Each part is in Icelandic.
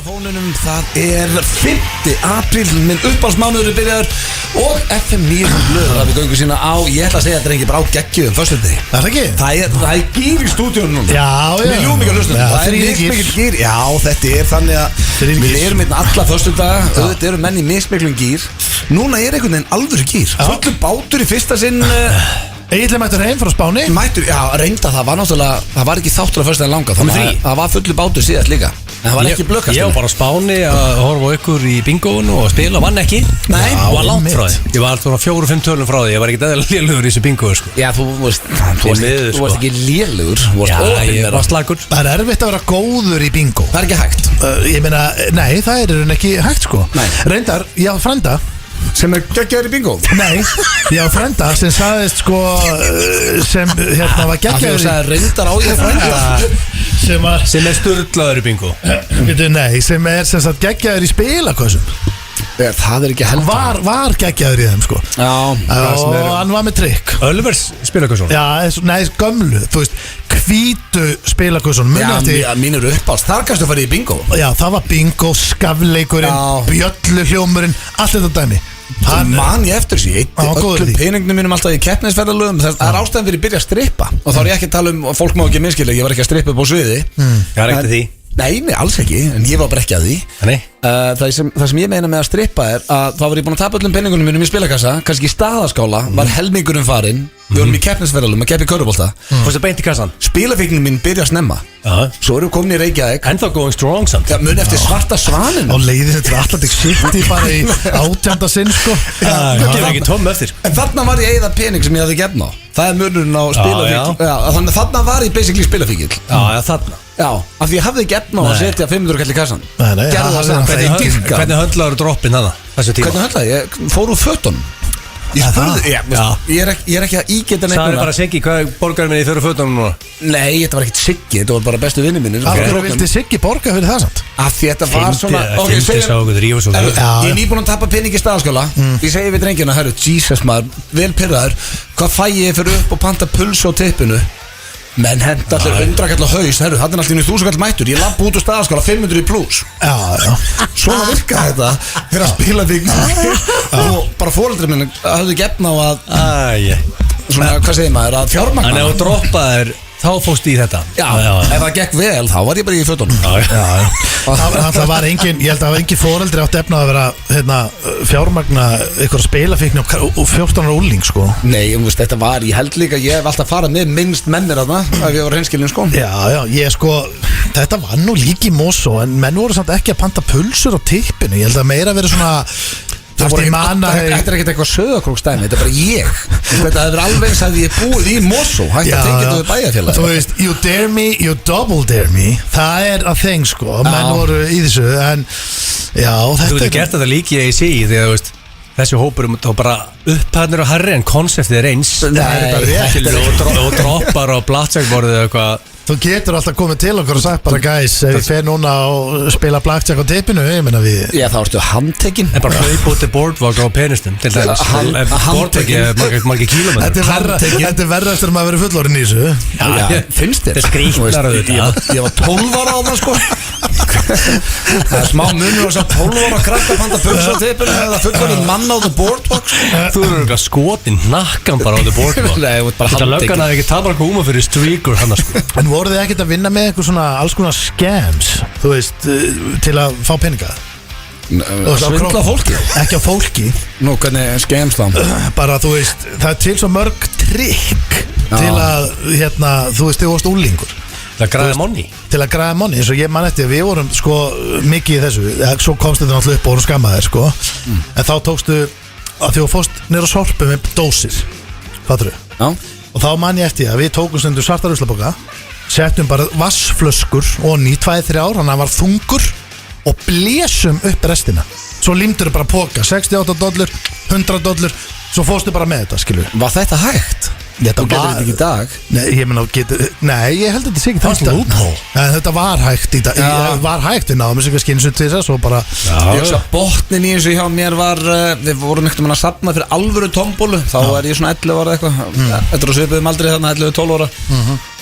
fónunum, það 5. apríl, minn uppáhaldsmánuður er byrjaður og FM 9 blöð, það við göngum sína á, ég ætla að segja að þetta er ekki bara á geggjum föstudegi. Það er ekki? Það er gýr í stúdíunum núna. Já. Mér ljúfum ekki að hlusta. Það er mismikil gýr. Já, þetta er þannig að við erum hérna alla föstudaga, auðvitað eru menn í mismiklum gýr. Núna er einhvern veginn alvöru gýr. Fullur bátur í fyrsta sinn. Egil mættur heim frá Spáni. Mættur, já, reynda, það var náttúrulega, það var ekki þáttur að föstudaginn langa, þannig að það var fullur bátur síðast líka. En það var ekki blökast. Ég var bara á Spáni að horfa á ykkur í bingoinu og spila, vann ekki. Nei. Og var langt frá því. Ég var alltaf 4-5 tölum frá því. Ég var ekkert eðalega lélugur í þessu bingoinu sko. Já, þú varst ekki lélugur. Já, ég var slagur. Það er erfitt að vera góður í bingo. Það er ekki hægt. Ég meina, nei, það er ekki hægt sko. Nei. Reyndar, ég á frænda sem er geggjaður í bingo. Nei, ég á frænda sem sagðist sko sem hérna var geggjaður Þú sagði reyndar á ég frænda sem er sturglaður í bingo. Nei, sem er sem sagt geggjaður í spilakössum. Það er ekki heldur. Var geggjaður í þeim sko. Já. Og hann var með trikk. Ölvers spilakössun. Já, nei, gömlu, þú veist, hvítu spilakössun. Já, mínur uppást. Þar kannstu að fara í bingo. Já, það var bingo, skafleikurinn, bjölluhljómurinn, allt þetta dæmi. Það man ég eftir þessi. Öllum peningnum mínum alltaf í keppnisferðalögum. Það er ástæðan fyrir að byrja að strippa. Og þá er ég ekki að tala og fólk má ekki minnskilja, ég var ekki að strippa upp á sviði. Ég var ekkert því. Nei, alls ekki, en ég var bara ekki að því. Það sem ég meina með að strippa er að þá var ég búin að tapa öllum peningunum mínum í spilakassa, kannski í staðaskála, var helmingurinn farinn, við vorum í keppnisferðalum að keppa í körfubolta. Fórstu beint í kassan? Spilafíknin mín byrja að snemma. Svo erum við komin í Reykjavík. Ennþá going strong samt. Já, mun eftir svarta svanin. Og leiðið þetta Atlantic City bara í 18. sinn sko. Það er ekki tóm eftir. En þarna var ég að eyða pening sem ég hafði gefn á. Það er munurinn á spilafíkil. Þannig að þarna var ég basically spilafíkil. Já, þarna. Já, af því ég hafði gefn á að setja 500 kall í kassan. Gerðu það samt. Hvernig höndlaður droppinn þarna? Hvernig höndlaði? Ég fór úr fötunum. Ég er ekki að ígeta neitt. Sæði bara Siggi, hvað borgar minni í þau fötunum núna? Nei, þetta var ekkert Siggi, þetta var bara bestu vinni mínir. Af hverju vildi Siggi borga fyrir það samt? Af því þetta var svona Ég er nýbúin að tappa pening í staðaskóla. Ég segi við drengina, herru, Jesus maður, vel pirraður, hvað fæ ég fyrir upp og panta pulsu á tippinu? Menn henda allir 100 kall á haus. Herru, það er alltaf 1000 kall mættur. Ég lapp út úr staðaskóla 500 í plus. Já. Svona virkaði þetta fyrir að spila þig. Og bara foreldrar minni hafðu gefn á að svona, hvað segir maður, að fjármagna. Þannig að þú droppaðir, þá fóstu í þetta. Já, ef það gekk vel, þá var ég bara í fötunum. Það var engin, ég held að það var engin foreldri átt efna að vera fjármagna ykkur spilafíkni og 14 ára úrling sko. Nei, þetta var, ég held líka, ég hef alltaf farað með minnst mennir að það, ef ég var hreinskilin sko. Já, ég sko, þetta var nú líki Mosó, en menn voru samt ekki að panta pulsur á tippinu, ég held að meira verið svona. Þetta er ekkert eitthvað söðakrókstæmi, þetta er bara ég. Þetta hefur alveg eins að ég búið í Mosó. Hægt að tengja þetta við bæjarfélag. Þú veist, you dare me, you double dare me. Það er að þeng sko, menn voru í þessu. En já, þetta Þú getur gert þetta líki í sig, þegar þú veist þessi hópur þá bara upphæðnir og herri en konseptið er eins. Og droppar á blackjackborðið eða eitthvað. Þú getur alltaf komið til okkur og sagt bara guys, ef ég fer núna og spila blackjack á tippinu, ég meina við. Já, þá ertu handtekinn. En bara hlaup út í boardwalk á penistum til dæmis. Boardwalki margir kílómetrar. Þetta er verða eftir að maður verið fullorinn í þessu. Já, finnst þér? Þetta er skrýtnar auðvitað. Ég var 12 ára á það sko. Það er smá munur og svo 12 ára krakka panta pulsa á tippinu eða fullorinn mann á the boardwalk. Þú eru eitthvað skotinn nakkan bara á the boardwalk. Nei, þú ert bara handtekinn. Þetta löggan að ekki tapar eitthvað húma fyrir streaker hann sko. En voru þið ekkert að vinna með eitthvað svona alls konar scams, þú veist, til að fá peninga? Svindla fólki? Ekki á fólki. Nú, hvernig scams þá? Bara, þú veist, það er til svo mörg trikk til að, þú veist, þið varst úlingur. Til að græða money? Til að græða money, eins og ég man eftir, við vorum sko mikið í þessu, svo komst þetta náttúrulega upp og vorum skammaðir sko, en þá tókstu að þú fórst nýra sorpu með dósir, fattur þú? Já. Og þá man ég eftir að við tókum stundu svarta ruslaboka, settum bara vassflöskur og 2-3 ár, hann var þungur og blésum upp restina. Svo límdur þau bara póka, $68, $100, svo fórstu bara með þetta, skilur. Var þetta hægt? Þú getur þetta ekki í dag? Nei, ég held að þetta sé ekki það lúphól. Þetta var hægt í dag. Var hægt, við náðum þessu skinsu til þess og bara. Ég veist að botnin í þessu hjá mér var, við vorum ekkert að safna fyrir alvöru tombólu. Þá er ég svona 11 ára eitthvað. Þetta er að svipuðum aldrei þarna 11-12 ára.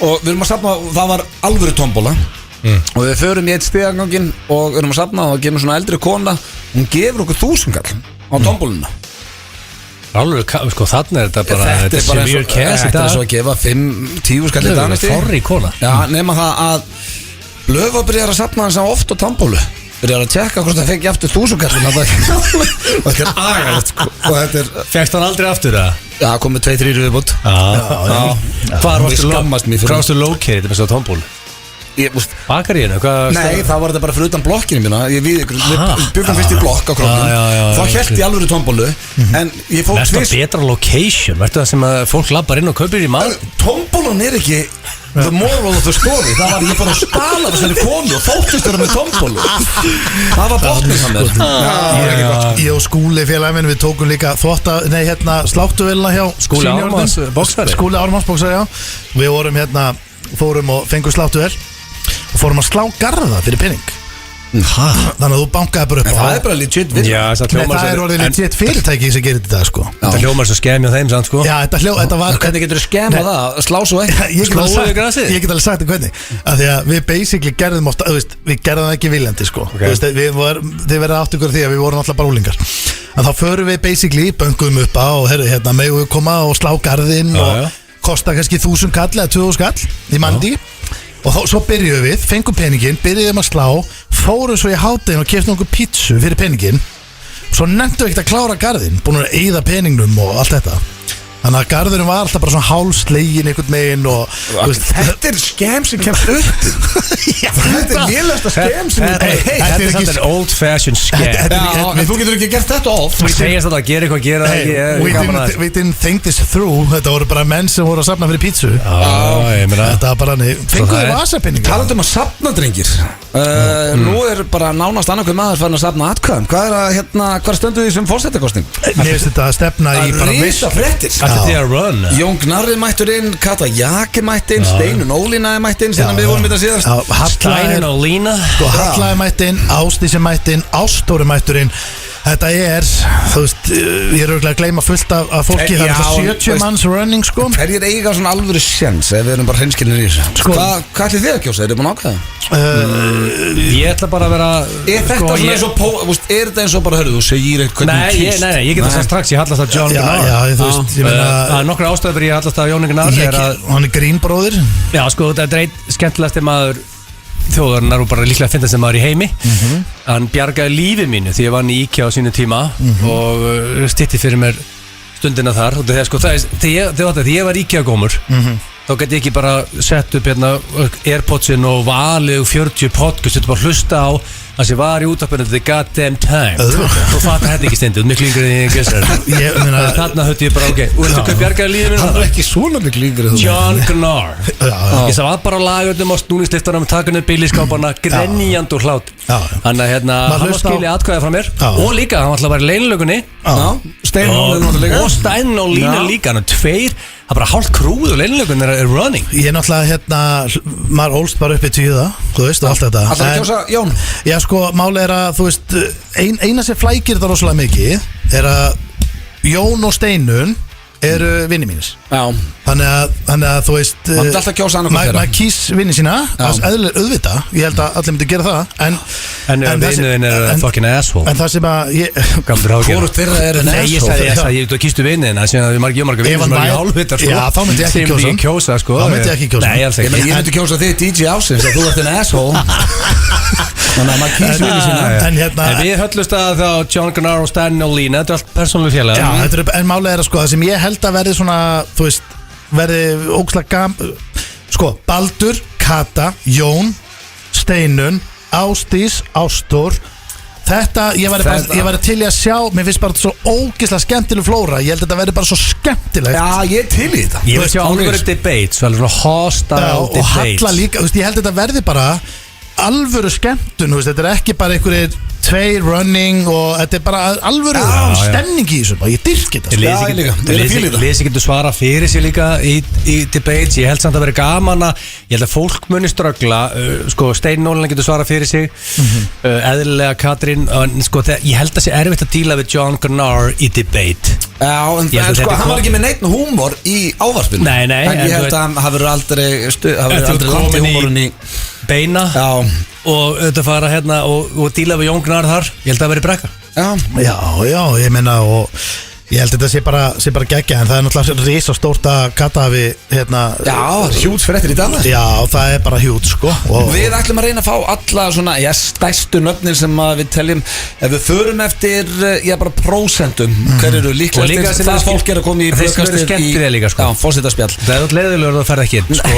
Og við erum að safna, það var alvöru tombóla. og við förum í eitt stigagangin og erum að safna og gefum svona eldri kona, hún gefur okkur 1000 kall á tombóluna. Alveg, sko þannig er þetta bara Þetta er bara severe cash í þetta er dag. svo að gefa 5-10 skall í dag Forri kona. Já, nema það að Blöfa byrjar að safna hans á oft á tombólu, byrjar að tjekka hvort það fengi aftur 1000 kallin og þetta er agalegt sko. Og þetta er, Fékkst hann aldrei aftur það? já, komið 2-3 viðbútt. Hvað Ég skammast mín fyrir varstu lókerið með svo tómból? Bakaríinu? Nei, þá var þetta bara fyrir utan blokkinu mína. Við byggum fyrst í blokk á króknum. Þá hélt ég alveg tombólu. En ég fór Verstu að betra location? Verstu það sem að fólk labbar inn og kaupir í maður? Tombólun er ekki the moral of the story. Það var ég fór að stala þessari konu og þóttist vera með tombólu. Það var botnið hann Ég og Skúli félagi minn, við tókum líka sláttuvélina hjá Skúli Ármanns boxari. Skúli Ármanns boxari, já. Við vorum fórum og fengum sláttuvél og fórum að slá garða fyrir penning. Þannig að þú bankaði bara upp á. Það er bara legit við. Já, Það er orðið legit fyrirtæki sem gerir þetta sko. Þetta hljómar svo skemi á þeim samt sko. Já, þetta var. Hvernig getur þú skemma það að slá svo ekki? Ég get Slóðu alveg grasið? sagt- ég get alveg sagt það hvernig. Af því að við basically gerðum ofta, við gerðum það ekki viljandi sko. Þið verða átt ykkur því að við vorum alltaf bara úlingar. En þá förum við basically, bönguðum upp á og megum við koma og slá garðinn og kosta kannski 1000 kall eða 2000 kall í mandi. Og svo byrjuðum við, fengum peningin, byrjuðum að slá, fórum svo í hádegin og keftum okkur pítsu fyrir peningin. Svo nefndu ekkert að klára garðin, búin að eyða peningnum og allt þetta. Þannig að garðurinn var alltaf bara svona hálslegin einhvern megin og Þetta er skem sem kemst upp. Þetta er lélasta skem sem Þetta er samt en old fashion scam. En þú getur ekki gert þetta oft. Þú segist að gera eitthvað, gera það ekki. We didn't think this through. Þetta voru bara menn sem voru að safna fyrir pítsu. Ég meina. Þetta var bara hann. Fenguðu vasapinninga. Talandi um að safna, drengir. Nú er bara nánast annarkvæð maður farin að safna atkvæðum. Hvað stöndu því sem fórsetakosning? Mér finnst þetta að stefna í bara Rísa fréttir. Þetta er að run. Jón Gnarri mættur inn, Kata Jaki mætt inn, Steinun Ólína mætt inn sem við vorum þetta síðast. Steinun Ólína. Halla er mætt inn, Ásdís er mætt inn, Ástóri mættur inn. Þetta er, þú veist, ég er auðvitað að gleyma fullt af fólki. Það er það 70 manns running sko. Hverjir eiga svona alvöru sjens ef við erum bara hreinskilnir í þessu? Hvað ætlir þið að kjósa? Er þið búin að ákveða? Ég ætla bara að vera. Er þetta svona eins og, er þetta eins og bara, hörru, þú segir eitthvað Nei, ég get það sagt strax, ég hallast að John Gunnar. Já, þú veist, ég meina. Það er nokkra ástæður fyrir ég hallast að Jón Gunnar. Hann er grínbróðir. Já, sko, þetta er einn skemmtilegasti maður þjóðarinnar og bara líklega að finna sem maður í heimi. Hann bjargaði lífið mínu því ég vann í IKEA á sínu tíma og stytti fyrir mér stundina þar og þegar sko þegar ég var IKEA-gómur þá gæti ég ekki bara sett upp Airpodsin og valið 40 podcast og bara hlusta á það sem var í útvarpinu the goddamn time og fattar þetta ekki stendur miklu yngri en ég gessar þarna höfði ég bara ok og veistu hvað bjargaði lífið mínu Hann er ekki svona miklu yngri John Gunnar ég sá bara lagutum á snúningsliftunum taka niður bíliskáparna grenjand og hlát þannig að hann var skilið atkvæða frá mér og líka hann var alltaf bara í leinlögunni og Stein og Lína líka hann er tveir það er bara hálft krúð og leinlögun er running ég er náttúrulega maður ólst bara upp í tíða þú veist og allt þetta Alltaf að kjósa Jón já sko máli er að þú veist eina sem flækir það rosalega mikið er að Jón og Steinun eru vinni mínir þannig að þú veist maður kýs vinni sína eðlilega auðvita ég held að allir myndi gera það en vinniðin er fucking asshole en það sem að hvort þeirra er en asshole ég sagði þú kýstu vinniðin það séu að við margir vinni sem er í hálfvitar já þá myndi ég ekki kjósa þá myndi ég ekki kjósa ég myndi kjósa þig DJ Ásins að þú ert en asshole þannig að maður kýs vinni sína en við höllust að þá John Gunnar og Stein og Lína þetta er allt persónuleg félag en máli er að sko það sem ég held að verði svona þú veist verði ógslag sko Baldur, Kata, Jón Steinun, Ásdís Ástór þetta, ég væri til í að sjá mér finnst bara svo ógislega skemmtileg flóra ég held að þetta verði bara svo skemmtilegt já, ég til í þetta ég vil sjá alveg debate svo alveg hostile og debate Halla líka, ég held að þetta verði bara alvöru skemmtun, þetta er ekki bara einhverjir tveir running og þetta er bara alvöru stemning í þessu ég dyrk þetta Lesi getur svara fyrir sig líka í debates, ég held samt að vera gaman ég held að fólk muni ströggla sko Stein Ólína getur svara fyrir sig eðlilega Katrín sko ég held að sé erfitt að díla við John Gunnar í debate já en sko hann var ekki með neitt húmor í ávarpinu nei ég held að hann hafi aldrei langt í húmorun í beina Já, og auðvitað fara hérna og díla við Jón Gnarr þar. Ég held að það veri brekka. Já, ég meina og ég held að þetta sé bara geggja en það er náttúrulega risastórt að Kata hafi hérna hjúts fyrir eftir í dag. Já, það er bara hjút sko og Við ætlum að reyna að fá alla svona stærstu nöfnir sem að við teljum ef við förum eftir bara prósentum hver eru Og líka líklega sem það fólk er að koma í þeir sem eru skemmtilega líka, sko. Já, fórsetarspjall. Það er leiðilegur að það ferð ekki inn, sko.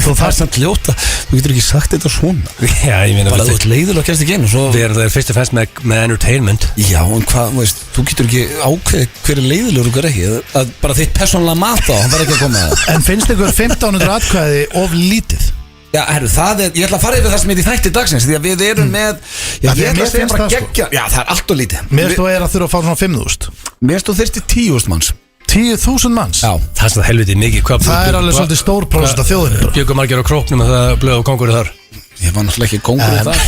Þú þarf samt ljóta. Þú getur ekki sagt þetta svona. Já, ég meina Bara þú ert leiðilega að kemst ekki inn og svo Við erum það fyrst og fremst með entertainment. Já, en hvað, þú getur ekki ákveðið hver er leiðilegur og hver ekki að bara þitt persónulega mat á, hann verður ekki að koma að En finnst ykkur 1500 atkvæði of lítið? Já, herru, ég ætla að fara yfir það sem er í þætti dagsins því að við erum með Já, ég ætla að segja bara það, geggja Já, það er allt og lítið Mér finnst þú að þurfa að fá svona 5.000 Mér finnst þú þyrfti 10.000 manns 10.000 manns? Já, Það er svona helviti mikið. Það er alveg svolítið stór prósent af þjóðinni Bjögum margir á króknum að það blöð og kongur þar. ég var náttúrulega ekki góngur í það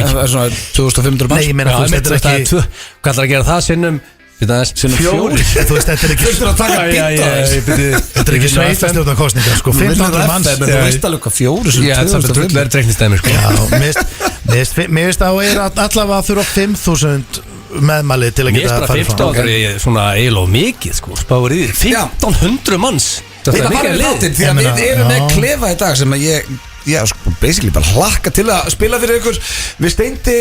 Það er svona 2.500 manns Nei, ég meina þú veist, þetta er ekki Hvað ætlar að gera það sinnum fjórir. Þú veist, þetta er ekki Þurftur að taka býta Þetta er ekki sveitastjórnarkosningar sko 500 manns Þú veist alveg hvað fjóri Já, það er drullar dreiknistæmi, sko. Já, mér finnst að er allavega að þurfa 5.000 meðmæli til að Mér geta er bara 15 svona eiginlega mikið, sko. Spáir í því 1500 manns. Við Það er erum mikið að lið. látin því að við erum með klefa í dag sem að ég sko basically bara hlakka til að spila fyrir ykkur. Við Steindi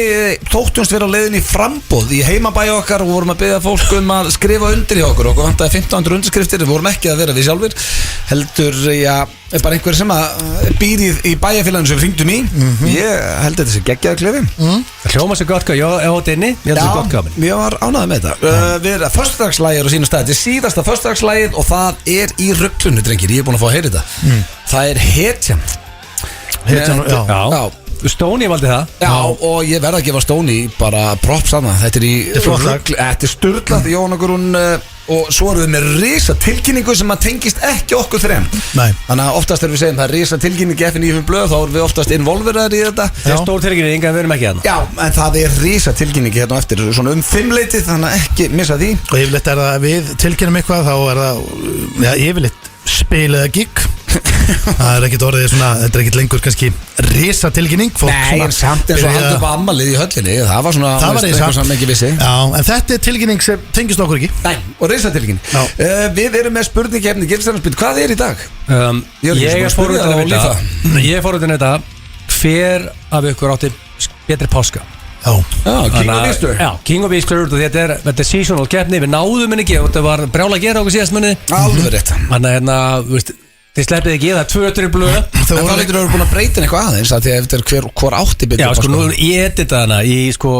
þóttumst vera á leiðinni í frambóð í heimabæi okkar og vorum að biðja fólk að skrifa undir hjá okkur vantaði 1500 undirskriftir, við vorum ekki að vera við sjálfur heldur, bara einhver sem að býr í bæjarfélaginu sem við hringdum í Ég held að þetta sé geggjaður klefi Það hljóma sér gott, ég á þetta inni. Ég held að það er gott gaman. ég var ánægður með þetta Við erum að föstudagslægir á sínum stað Þetta er síðasta föstudagslægið og það er í ruglunu, drengir, ég er búin að fá að heyra þetta Það er Hetjan Já. Stóni valdi það. Já, og ég verða að gefa Stóni bara props annað. Þetta er í flott lag. Þetta er sturlað Jón okkur hún og svo erum við með risa tilkynningu sem að tengist ekki okkur þrem. Nei. Þannig að oftast þegar við segjum það er risa tilkynningi F9 blöð þá erum við oftast involveraðir í þetta. Það er stór tilkynning en við erum ekki að Já, en það er risa tilkynningi hérna á eftir svona 5-leitið, þannig að ekki missa því. Og yfirleitt er það við tilkynum eitthvað þá er það yfirleitt spil eða gig Það er ekkert orðið svona, þetta er ekkert lengur kannski risa tilkynning Nei, en samt eins og haldi upp ammálið í höllinni Það var svona, Það var eitthvað sem ekki vissi Já, en þetta er tilkynning sem tengist okkur ekki Nei, og risa tilkynning Við erum með spurningkefni Gilsarnarsbyld, hvað er í dag? Ég er fórhundin þetta hver af ykkur átti betri páska. Já, King of Easter Já, King of Easter og þetta er seasonal keppni. Við náðum henni ekki og þetta var brjála að gera okkur síðast munni. Alveg rétt Þannig að hérna, þú veist, þið sleppið ekki, það er 2 blöð. En það leitur að vera búin að breyta eitthvað aðeins að því að þetta er hver átti betri Já, sko, nú ég edita hana í, sko,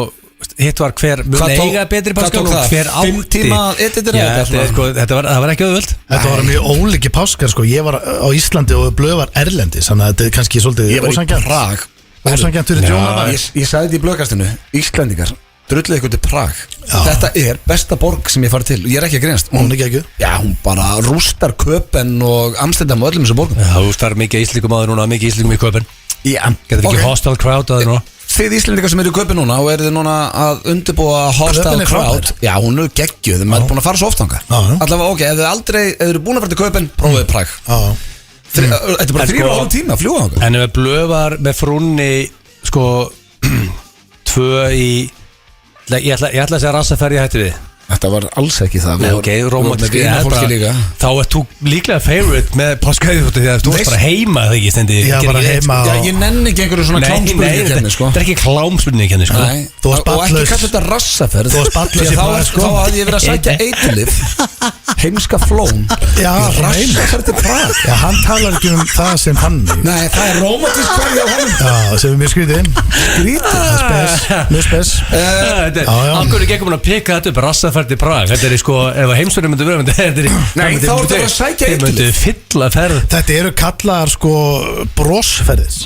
hitt var hver mun eiga betri páska og hver átti 5 tíma editir það var ekki auðvöld. Þetta var mjög ólíki páskar sko. Ég var á Íslandi og blöð var erlendis þannig að þetta er kannski svolítið Ég var í Prag Ósangjant fyrir Jóna Ég sagði þetta í blöðkastinu Íslendingar, drullið ykkur til Prag Þetta er besta borg sem ég farið til og ég er ekki að grínast Hún er ekki ekki Já, hún bara rústar Köpen og Amsterdam og öllum þessum borgum Já, þú starf mikið íslíkum aður núna, mikið íslíkum í Köpen. Já, Getur ekki hostile crowd aður núna. Þið Íslendingar sem eru í Köpen núna og eru þið núna að undirbúa hostile Köben er crowd frábær. Já, hún er geggjuð, maður er búin að fara svo oft þangað Já. Allavega, ok, ef þið eru búin að fara til Köpen, prófið Prag Þetta er bara 3,5 tíma að fljúga þangað En ef við blöðvar með frúnni sko 2 í ég ætla að segja rassaferði hætti við. Þetta var alls ekki það Nei, ok, romantísk þá ert þú líklega favorite með páskaði því að þú varst bara heima þegar ekki stendi Já, bara heima Já, ég nenni ekki einhverju svona klámspurningi sko. Þetta er ekki klámspurningi sko. Þú varst Og ekki barnlaus. kalla þetta rassaferð Þú varst barnlaus í Prag, sko. Þá hafði ég verið að sækja eiturlif Heimska flón Já, rassaferð til Prag Já, hann talar ekki um það sem hann Nei, það er romantísk hverju á hann Já, sem er mjög skrítið Mjög spes Akkur er ekki búin að peka þetta upp rassaferði Prag. Þetta er sko, ef heimsverðin myndi vera Nei, þá er þetta að sækja Þið myndi fylla ferð. Þetta eru kallar sko brosferðis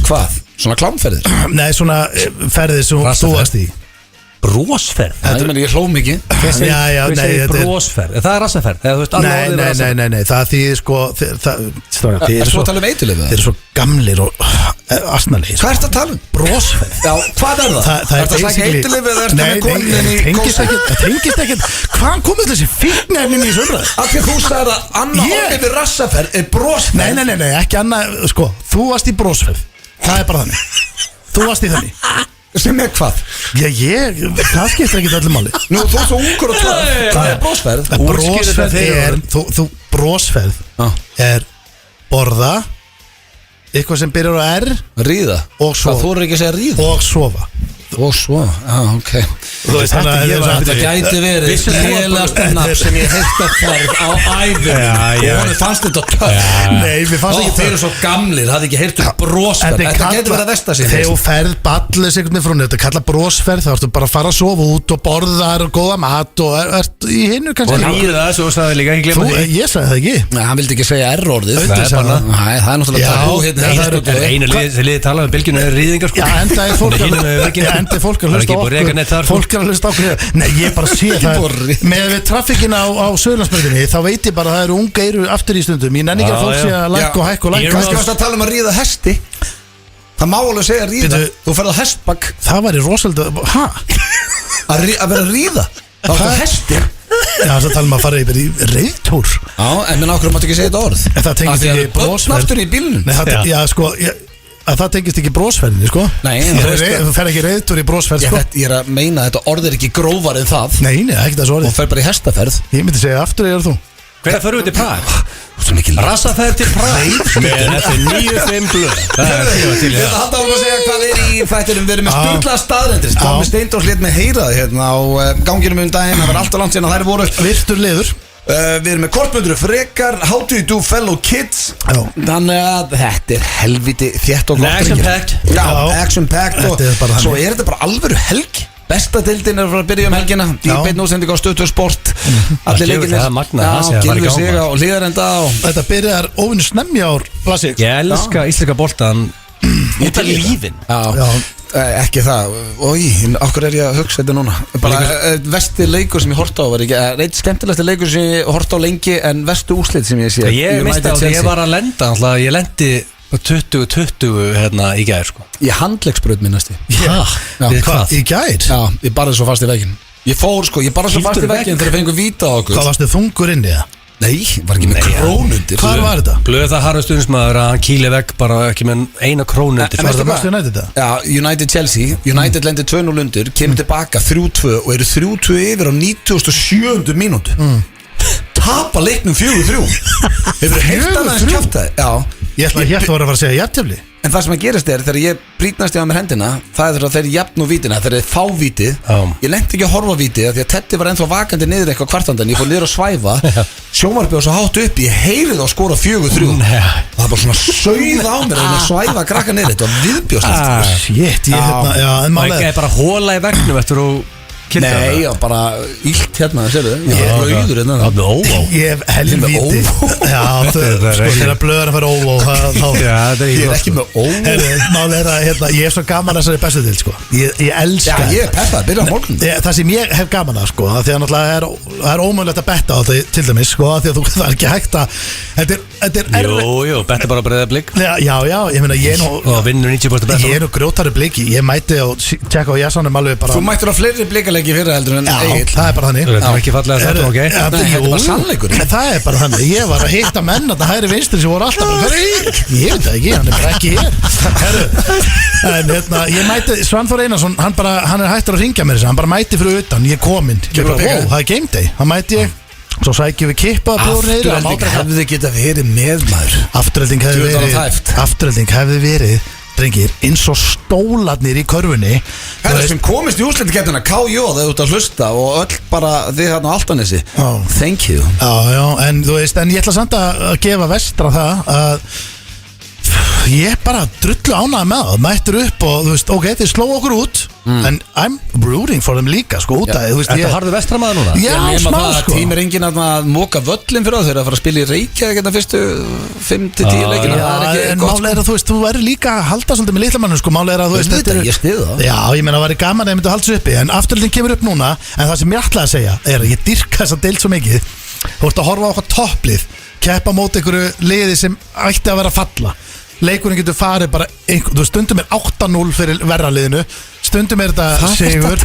Hvað? Svona klámferðir? Nei, svona ferðis sem þú varst í Brósferð. Ég hló mikið Já, nei, þetta er þetta er brósferð. Það er rassaferð. Nei, það þýðir sko Það er svo að tala um eiturlif Þeir eru svo gamlir og asnalegir Hvað ert að tala um? Brosferð Já, hvað er það? Það er að sækja eiturlif eða ertu með konin í það tengist ekkert Hvaðan komið þessi fíknefnin í sömrað? Af því að þú sagði að annað orðið við rassaferð er brosferð Nei, ekki annað, sko, þú varst í brosferð Það er bara þannig. Þú varst í þannig. Sem er hvað? Það skiptir ekki öllu máli. Nú, þú er svo ungur og tvö. Hvað er brósferð? Brósferð er borða, eitthvað sem byrjar á R, ríða. og sofa. Þú er ekki að segja ríða. Og sofa. Og svo, ok. Þú veist, Þetta gæti verið lélegast nafn sem ég heilt að ferð á æfum. Og hann fannst þetta töff. Nei, mér fannst ekki töff. Þeir eru svo gamlir, það hefði ekki heyrt brósferð. Þetta gæti verið að vesta sig. Þegar þú ferð ballis einhvern veginn frá henni, þetta kalla brósferð, þá ertu bara að fara að sofa út og borðar og góða mat og ert í hinnu kannski. Og ríða það, svo sagði líka ekki glemma því. Ég sagði það ekki. Nei, hann vildi ekki segja R-orðið. Það er náttúrulega Endi fólk að hlusta okkur. Fólk að hlusta okkur. Nei, ég bara sé það. Með við trafikkina á Suðurlandsbrautinni, þá veit ég bara að það eru unga eyru aftur í stundum. Ég nenni ekki að fólk sé að lækka og hækka og lækka. Kannski varst að tala um að ríða hesti. Það má alveg segja að ríða. Þú ferð á hestbakk. Það væri rosalega. Hæ? Að vera að ríða. Það var það hesti. Já, það tala um að fara yfir í reiðtúr. Já, en minn ákveður mátt ekki segja þetta orð. Það tengist ekki brósferð. Það tengist ekki brósferðinni, sko. Nei, þú fer ekki reiðtúr í brósferð, sko. Ég er að meina að þetta orð er ekki grófar en það. Nei, ekki þessu orði. Og fer bara í hestaferð. Ég myndi segja aftur eða þú. Hvernig förum við til Prag? Þú sem ekki Rassaferð til Prag. Með eftir 9-5 blöð. Það er til Þetta halda árum að segja hvað er í þættinum. Við erum með sturglaða staðrendir. Tómi Steindórs lét mig heyra það hérna á ganginum daginn. Það var alltaf langt síðan að þær voru virtur liður. Við erum með kortmyndur frekar. How do you do fellow kids? Þannig að þetta er helviti þétt og gott. Action packed. Já, action packed. Svo er þetta bara alvöru helgi. Besta deildin er að fara að byrja helgina. Í beinni útsendingu á Stöð 2 Sport. Allir leikirnir. Gylfi Siga og Hlíðarenda. Þetta byrjar óvinni snemmi ár. Ég elska íslenska boltan út af lífin. Ekki það. Okkur er ég að hugsa þetta núna. Bara vesti leikur sem ég horta á var ekki reitt skemmtilegasti leikur sem ég horta á lengi en vestu úrslit sem ég sé. Ég misti á því ég var að lenda. Ég lendi 2020 hérna í gær, sko. Ég handleggsbraut minnast ég. Hvað? Í gær? Já, ég barði svo fast í vegginn. Ég barði svo fast í vegginn þegar ég fengur víta á okkur. Hvað varstu þungur inni það? Nei, var ekki með krónundir. Hvað var þetta? Blöð það harður stundismæður að hann kýli vegg bara ekki með eina krónundir. Var þetta Manchester United það? Já, United Chelsea. United lendir 2-0 undir, kemur tilbaka 3-2 og eru 3-2 yfir á 97. mínútu. Tapa leiknum 4-3. Hefur heilt annað en kjaftaði? Já. Ég ætla að fara að segja jafntefli. En það sem að gerist er, þegar ég brýtnast ég á mér hendina, það er þegar ég jafn og vítina, þegar ég fá vítið, ég lendi ekki að horfa á vítið, því að Teddy var ennþá vakandi niður eitthvað kvartandan, ég fór niður að svæfa, sjónvarpið var svo hátt upp, ég heyrið á skora 4-3, og það var bara svona sauð á mér að svæfa að krakka niður, þetta var viðbjóðslegt. Shit, ég er bara hóla í vegnum eftir og Nei, já, bara ílt hérna, sérðu. Ég er blöður hérna. Það er óvó. Ég hef helvíti. Já, sko þegar blöður að fara óvó Ég er ekki með óvó. Mál er að, ég hef svo gaman að þessari bestu til, sko. Ég elska. Já, ég er peppað, byrja á morgun. Það sem ég hef gaman að, sko, því að náttúrulega það er ómögulegt að betta á þetta, til dæmis, sko, því að það er ekki hægt að, þetta er Jú, betta bara Breiðablik. Já, ég meina, ég og vinnur 90% betta. Ég grjótari bliki, ég mæti og tjekka á Jassanum alveg bara. Þú mættir á fleiri blikaleggi fyrir heldur en Egill. Já, það er bara þannig. Það er ekki fallega þetta, ok? Þetta er bara sannleikur. Það er bara þannig, ég var að hitta menn að það hægri vinstri sem voru alltaf bara, hvað er Egill? Ég veit það ekki, hann er bara ekki hér. En ég mæti, Svanþór Einarsson, hann er hættur að ringja mér þess að hann bara mæti fyrir utan, ég kominn. Ég bara, wow, það er game day. Hann mæti ég. Svo sækjum við kippa Afturhelding hefði geta verið með maður. Afturhelding hefði verið, drengir, eins og stólarnir í körfunni. Það er sem komist í úrslitakeppnina KJ þegar þú ert að hlusta og öll bara þið hérna á Álftanesi. Thank you. Já, en þú veist, en ég ætla samt að gefa Vestra það að ég bara drullu ánægði með það, mættur upp og þú veist, ok, þeir sló okkur út en I'm rooting for them líka, sko, út að Þetta harðu Vestramaður núna? Já, smá, sko. Tímir enginn að móka völlin fyrir það þegar að fara að spila í Reykjavík hérna fyrstu 5-10 leikina. En máli er að þú veist, þú verður líka að halda svolítið með litlamannum, sko, máli er að þú veist þetta ég stiði það. Já, ég meina, það væri gaman að ég myndi að halda svo uppi, en Afturhelding kemur upp núna, en það sem ég ætlaði að segja er að ég dýrka þessa deild svo mikið. Þú ert að horfa á okkar topplið, keppa móti einhverju liði sem ætti að vera að falla. Leikurinn getur farið bara þú stundum er 8-0 fyrir verraliðinu, stundum er þetta sigur,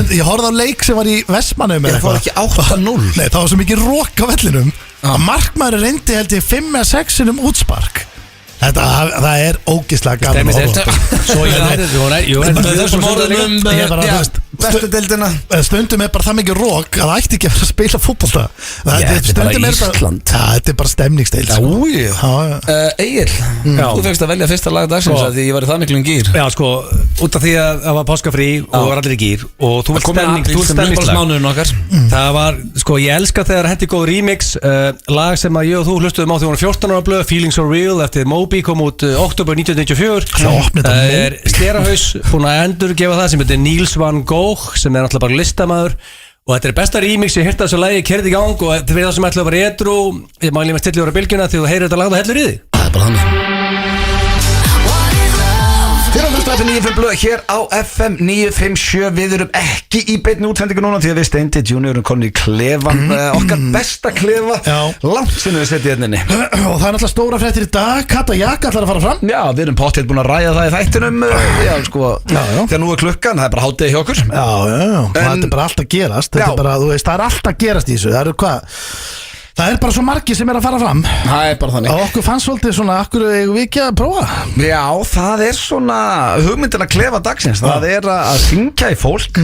ég horfði á leik sem var í Vestmannaeyjum Það fór ekki 8-0. Nei, það var svo mikið rók á vellinum að markmaður reyndi held ég 5-6 útspark Það er ógislega gaman að horfa á þetta. Svo Með þessum orðum Ég bara, þú veist, bestu deildina. Stundum er bara það mikið rók að það ætti ekki að vera að spila fótbolta. Þetta er bara Ísland. Þetta er bara stemningsdeil sko. Egil, þú fegst að velja fyrsta lag dagsins því ég var í það miklum gýr. Já, sko, út af því að það var páskafrí og var allir í gýr og þú ert stemningslag. Það var, sko, ég elska þegar hendi góð remix lag sem að ég og þú hlustuðum á því voru 14 ára blöð, Feeling So Real eftir Moby, kom út oktober 1994. Það er Sterahaus búin að endurgefa það sem heitir Niels van Gogh, sem er náttúrulega bara listamaður, og þetta er besta remix ég hýrta þessu lagi, kerði í gang, og þetta er það sem ætlaði að vera edru. Ég mæli með stilli ára bylgjuna því þú heyrir þetta lag, það hellur í þig. Það er bara þannig. Fyrir að hlusta FM 95 blöð hér á FM 957. Við erum ekki í beinni útsendingu núna því að við Steindi Junior erum komin í klefan, okkar besta klefa, langt sinni við setjum hérna inni. Og það er náttúrulega stóra fréttir í dag. Kata Jaka ætlar að fara fram. Já, við erum pottétt búin að ræða það í þættinum. Já, sko, þegar nú er klukkan, það er bara hádegi hjá okkur. Já, þetta er bara allt að gerast. Þetta er bara, þú veist, það er allt að gerast í þessu. Það eru hvað? Það er bara svo margir sem er að fara fram. Það er bara þannig. Og okkur fannst svolítið svona, okkur eigum við ekki að prófa. Já, það er svona hugmyndin að klefa dagsins. Það er að hringja í fólk.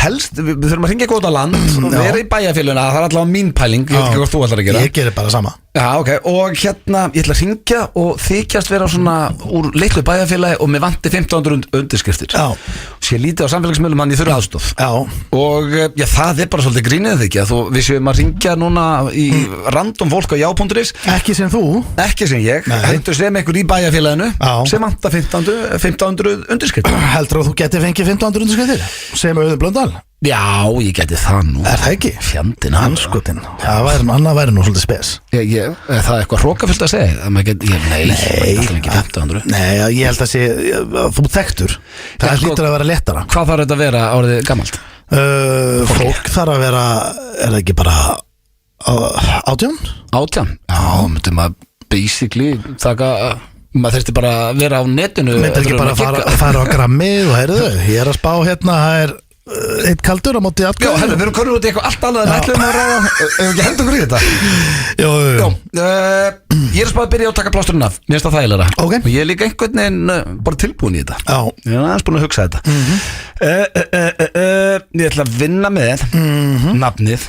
Helst, við þurfum að hringja góða land, vera í bæjarfélaguna. Það er allavega mín pæling, ég veit ekki hvað þú ætlar að gera. Ég gerir bara sama. Já, ok, og hérna, ég ætla að hringja og þykjast vera svona úr litlu bæjarfélagi og mér vanti 1500 undirskriftir. Já. Sér lítið á samfélagsmiðlum hann ég þurfa aðstoð. Já. Og já, það er bara svolítið grínið ekki að við séum að hringja núna í random fólk á já.is. Ekki sem þú. Ekki sem ég, heldur sem einhver í bæjarfélaginu sem vantar 1500 undirskriftir. Heldur að þú getið fengið 1500 undirskriftir sem Auður Blöndal? Já, ég geti það nú. Er það ekki? Fjandinn Hanskotin. Annað væri nú svolítið spes. Er það eitthvað hrókafullt að segja? Nei, ekki 1500. Nei, ég held að sé þú þekktur. Það hlýtur að vera léttara. Hvað þarf þetta að vera orðið gammalt? Fólk þarf að vera, er það ekki bara 18? 18? Já, myndum að basically maður þurfti bara að vera á netinu. Myndir ekki bara að fara á grammið og heyrðu, ég er að spá hérna, það er eitt kaldur á móti atkvæði. Já, herru, við erum konur út í eitthvað allt annað en ætlum að ræða. Ef ekki hendur okkur í þetta. Jó. Ég er að spáði að byrja að taka plásturinn af. Mér finnst það þægilegra. Ok. Og ég er líka einhvern veginn bara tilbúin í þetta. Já. Ég er aðeins búin að hugsa þetta. Ég ætla að vinna með nafnið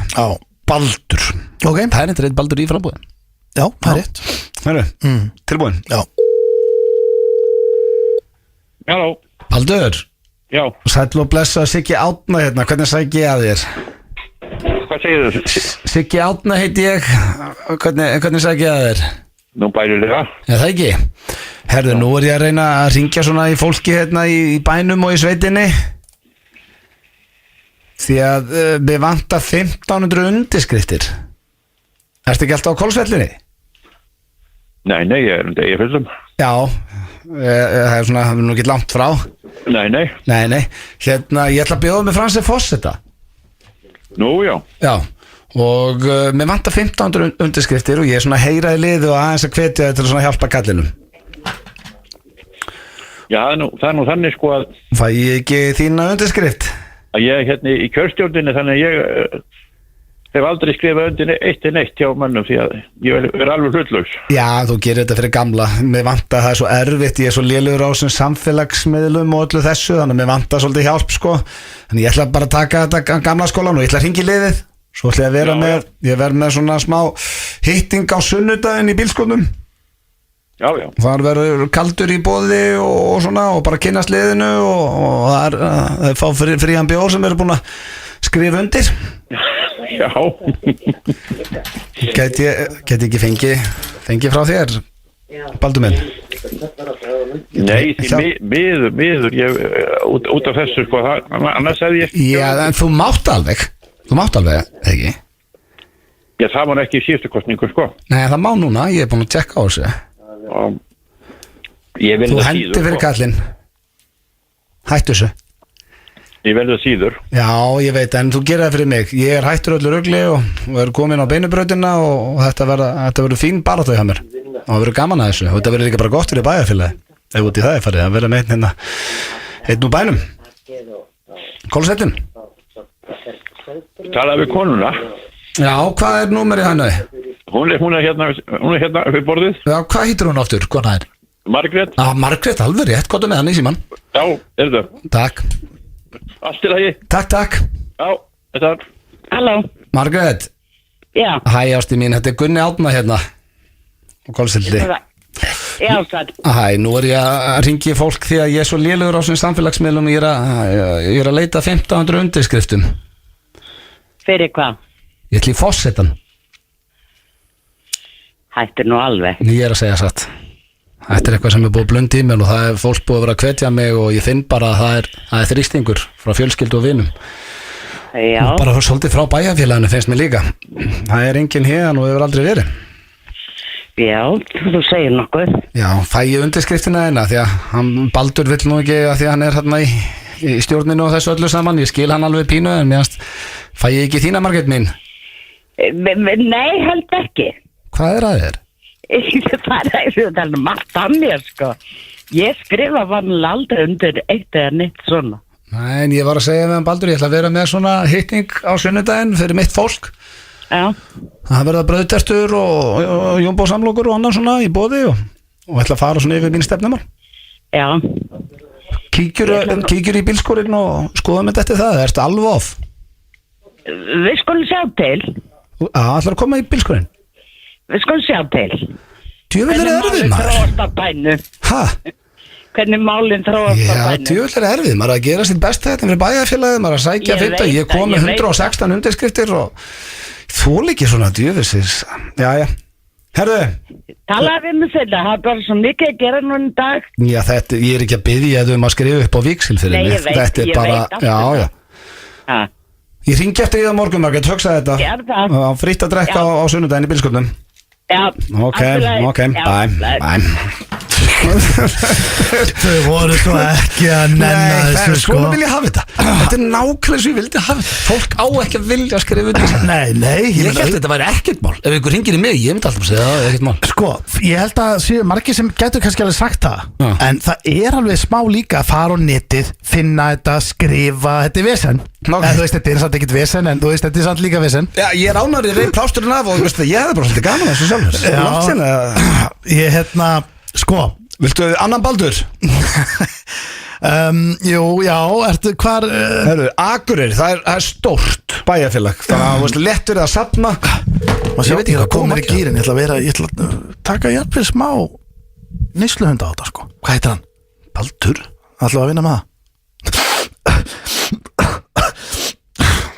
Baldur. Ok. Það er eitthvað Baldur í frambúðin. Já, það er rétt. Herru, tilbúin. Já. Halló. Baldur. Já. Sæll og blessa Siggi Átna hérna, hvernig sæki ég að þér? Hvað segir þú? Siggi Átna heiti ég, hvernig sæki ég að þér? Nú bærir það. Já, það ekki. Herðu, nú er ég að reyna að ringja svona í fólki hérna í bænum og í sveitinni. Því að við vantar 1500 undirskriftir. Ertu ekki alltaf á Kolsvellinni? Nei, ég er degi fullum. Já, það er svona, það er nú ekki langt frá. Nei. Hérna, ég ætla að bjóða með Fransi Fosseta. Nú, já. Já, og mér vantar 1500 undirskriftir og ég er svona heyra í liðu og aðeins að hvetja þetta til að svona hjálpa kallinum. Já, það er nú þannig sko að Fæ ég ekki þína undirskrift? Að ég er hérna í kjörstjórninni, þannig að ég hef aldrei skrifað undir eitt hjá mannum því að ég er alveg hlutlaus. Já, þú gerir þetta fyrir gamla. Mér vantar það er svo erfitt, ég er svo lélugur á þessum samfélagsmiðlum og öllu þessu, þannig að mér vantar svolítið hjálp sko. Þannig ég ætla bara að taka þetta gamla skólan og ég ætla að hringa í liðið. Svo ætla ég að vera ég verð með svona smá hitting á sunnudaginn í bílskotnum. Já. Þar verður kaldur í boði og svona og bara kynnast liðinu og það er fá frían bjór sem eru búin að skrifa undir. Já. Gæti ekki fengið frá þér, Baldur minn? Nei, miður ég út af þessu sko, annars hefði ég Já, en þú mátt alveg, ekki? Já, það var ekki í síðustu kostningu sko. Nei, það má núna, ég er búin að tjekka á þessu. Þú hendir fyrir kallinn. Hættu þessu. Ég verði það síður. Já, ég veit, en þú gerir það fyrir mig. Ég er hættur öllu rugli og er komin á beinubrautina og þetta verður fín barátta hjá mér. Og það verður gaman að þessu. Og þetta verður líka bara gott fyrir bæjarfélagi. Ef út í það er farið, það verður með einn úr bænum. Kólusettin. Talaði við konuna. Já, hvað er númerið hannu? Hún er hérna við borðið. Já, hvað hýttur hún aftur? Hvað er? Margrét. Margrét, alveg rétt, hvað er með hann í síman? Já, það. Takk. Allt í lagi. Takk. Já, þetta er. Halló. Margrét. Já. Hæ, ásti mín, þetta er Gunni Átna hérna. Og Kolsildi. Já, sæl. Hæ, nú er ég að ringi fólk því að ég er svo lélugur á svona samfélagsmiðlum. Ég er að leita 1500 undirskriftum. Fyrir hvað? Ég ætla í fossetan. Hættir nú alveg. Ég er að segja satt. Þetta er eitthvað sem er búið blönd í mér og það er fólk búið að vera að hvetja mig og ég finn bara að það er þrýstingur frá fjölskyldu og vinum. Já. Bara svolítið frá bæjarfélaginu finnst mér líka. Það er enginn hérna og hefur aldrei verið. Já, þú segir nokkuð. Já, fæ ég undirskriftina þeina því að hann Baldur vill nú ekki að því að hann er hérna í stjórninu og þessu öllu saman. Ég skil hann alveg pínu en mér fæ ég ekki þína, Margrét mín. Nei, held ekki. Hvað er að þér? Það er margt að mér, sko. Ég skrifa vanlega aldrei undir eitt eða neitt svona. Nei, en ég var að segja með hann Baldur, ég ætla að vera með svona hitting á sunnudaginn fyrir mitt fólk. Já. Það verða brauðtertur og jómbósamlokur og annan svona í boði og ætla að fara svona yfir mín stefnumál. Já. Kíkjur í bílskúrin og skoðum þetta eftir það, ertu alveg off? Við skulum sjá til. Ætlar að koma í bílskúrin? Við skulum sjá til. Djöfull er erfið, maður. Hvernig málinn þróast á bænum? Hæ? Hvernig málinn þróast á bænum? Já, djöfull er erfið, maður að gera sitt besta þetta fyrir bæjarfélagið, maður að sækja 15, ég kom með 116 undirskriftir og þól ekki svona djöfusins. Jæja, herðu. Talaði við mig fyrir það er bara svo mikið að gera núna í dag. Já, þetta, ég er ekki að biðja að skrifa upp á víxil fyrir mig. Nei, ég veit, þetta er ég bara, veit já. Ha. Ég ringi eftir í það morgun, Margrét, hugsa þetta. Gerð það. Fritt að drekka á sunnudaginn í bílskúrnum. Já. Ok, bye. Þau voru svo ekki að nenna þessu, sko. Svona vil ég hafa þetta. Þetta er nákvæmlega svo ég vildi hafa þetta. Fólk á ekki að vilja að skrifa undir þetta. Nei, Ég held að þetta væri ekkert mál. Ef ykkur ringir í mig, ég myndi alltaf að segja það er ekkert mál. Sko, ég held að séu margir sem getur kannski alveg sagt það. Já. En það er alveg smá líka að fara á netið, finna þetta, skrifa. Þetta er vesen. Ok. En þú veist, þetta er samt ekkert vesen, en þú veist, þetta er samt líka vesen. Já, ég er ánægður, ég reif plásturinn af og veistu, ég hefði bara svolítið gaman að þessu sjálfur. Langt síðan að- Ég sko Viltu annan Baldur? Jú, já, ertu hvar Herru, Akureyri, það er stórt bæjarfélag. Þannig að þú veist, lettur að safna. Ég veit ekki hvað komir í margir. gýrin. Ég ætla að taka jafnvel smá neysluhunda á þetta, sko. Hvað heitir hann? Baldur? Ætla að vinna með það.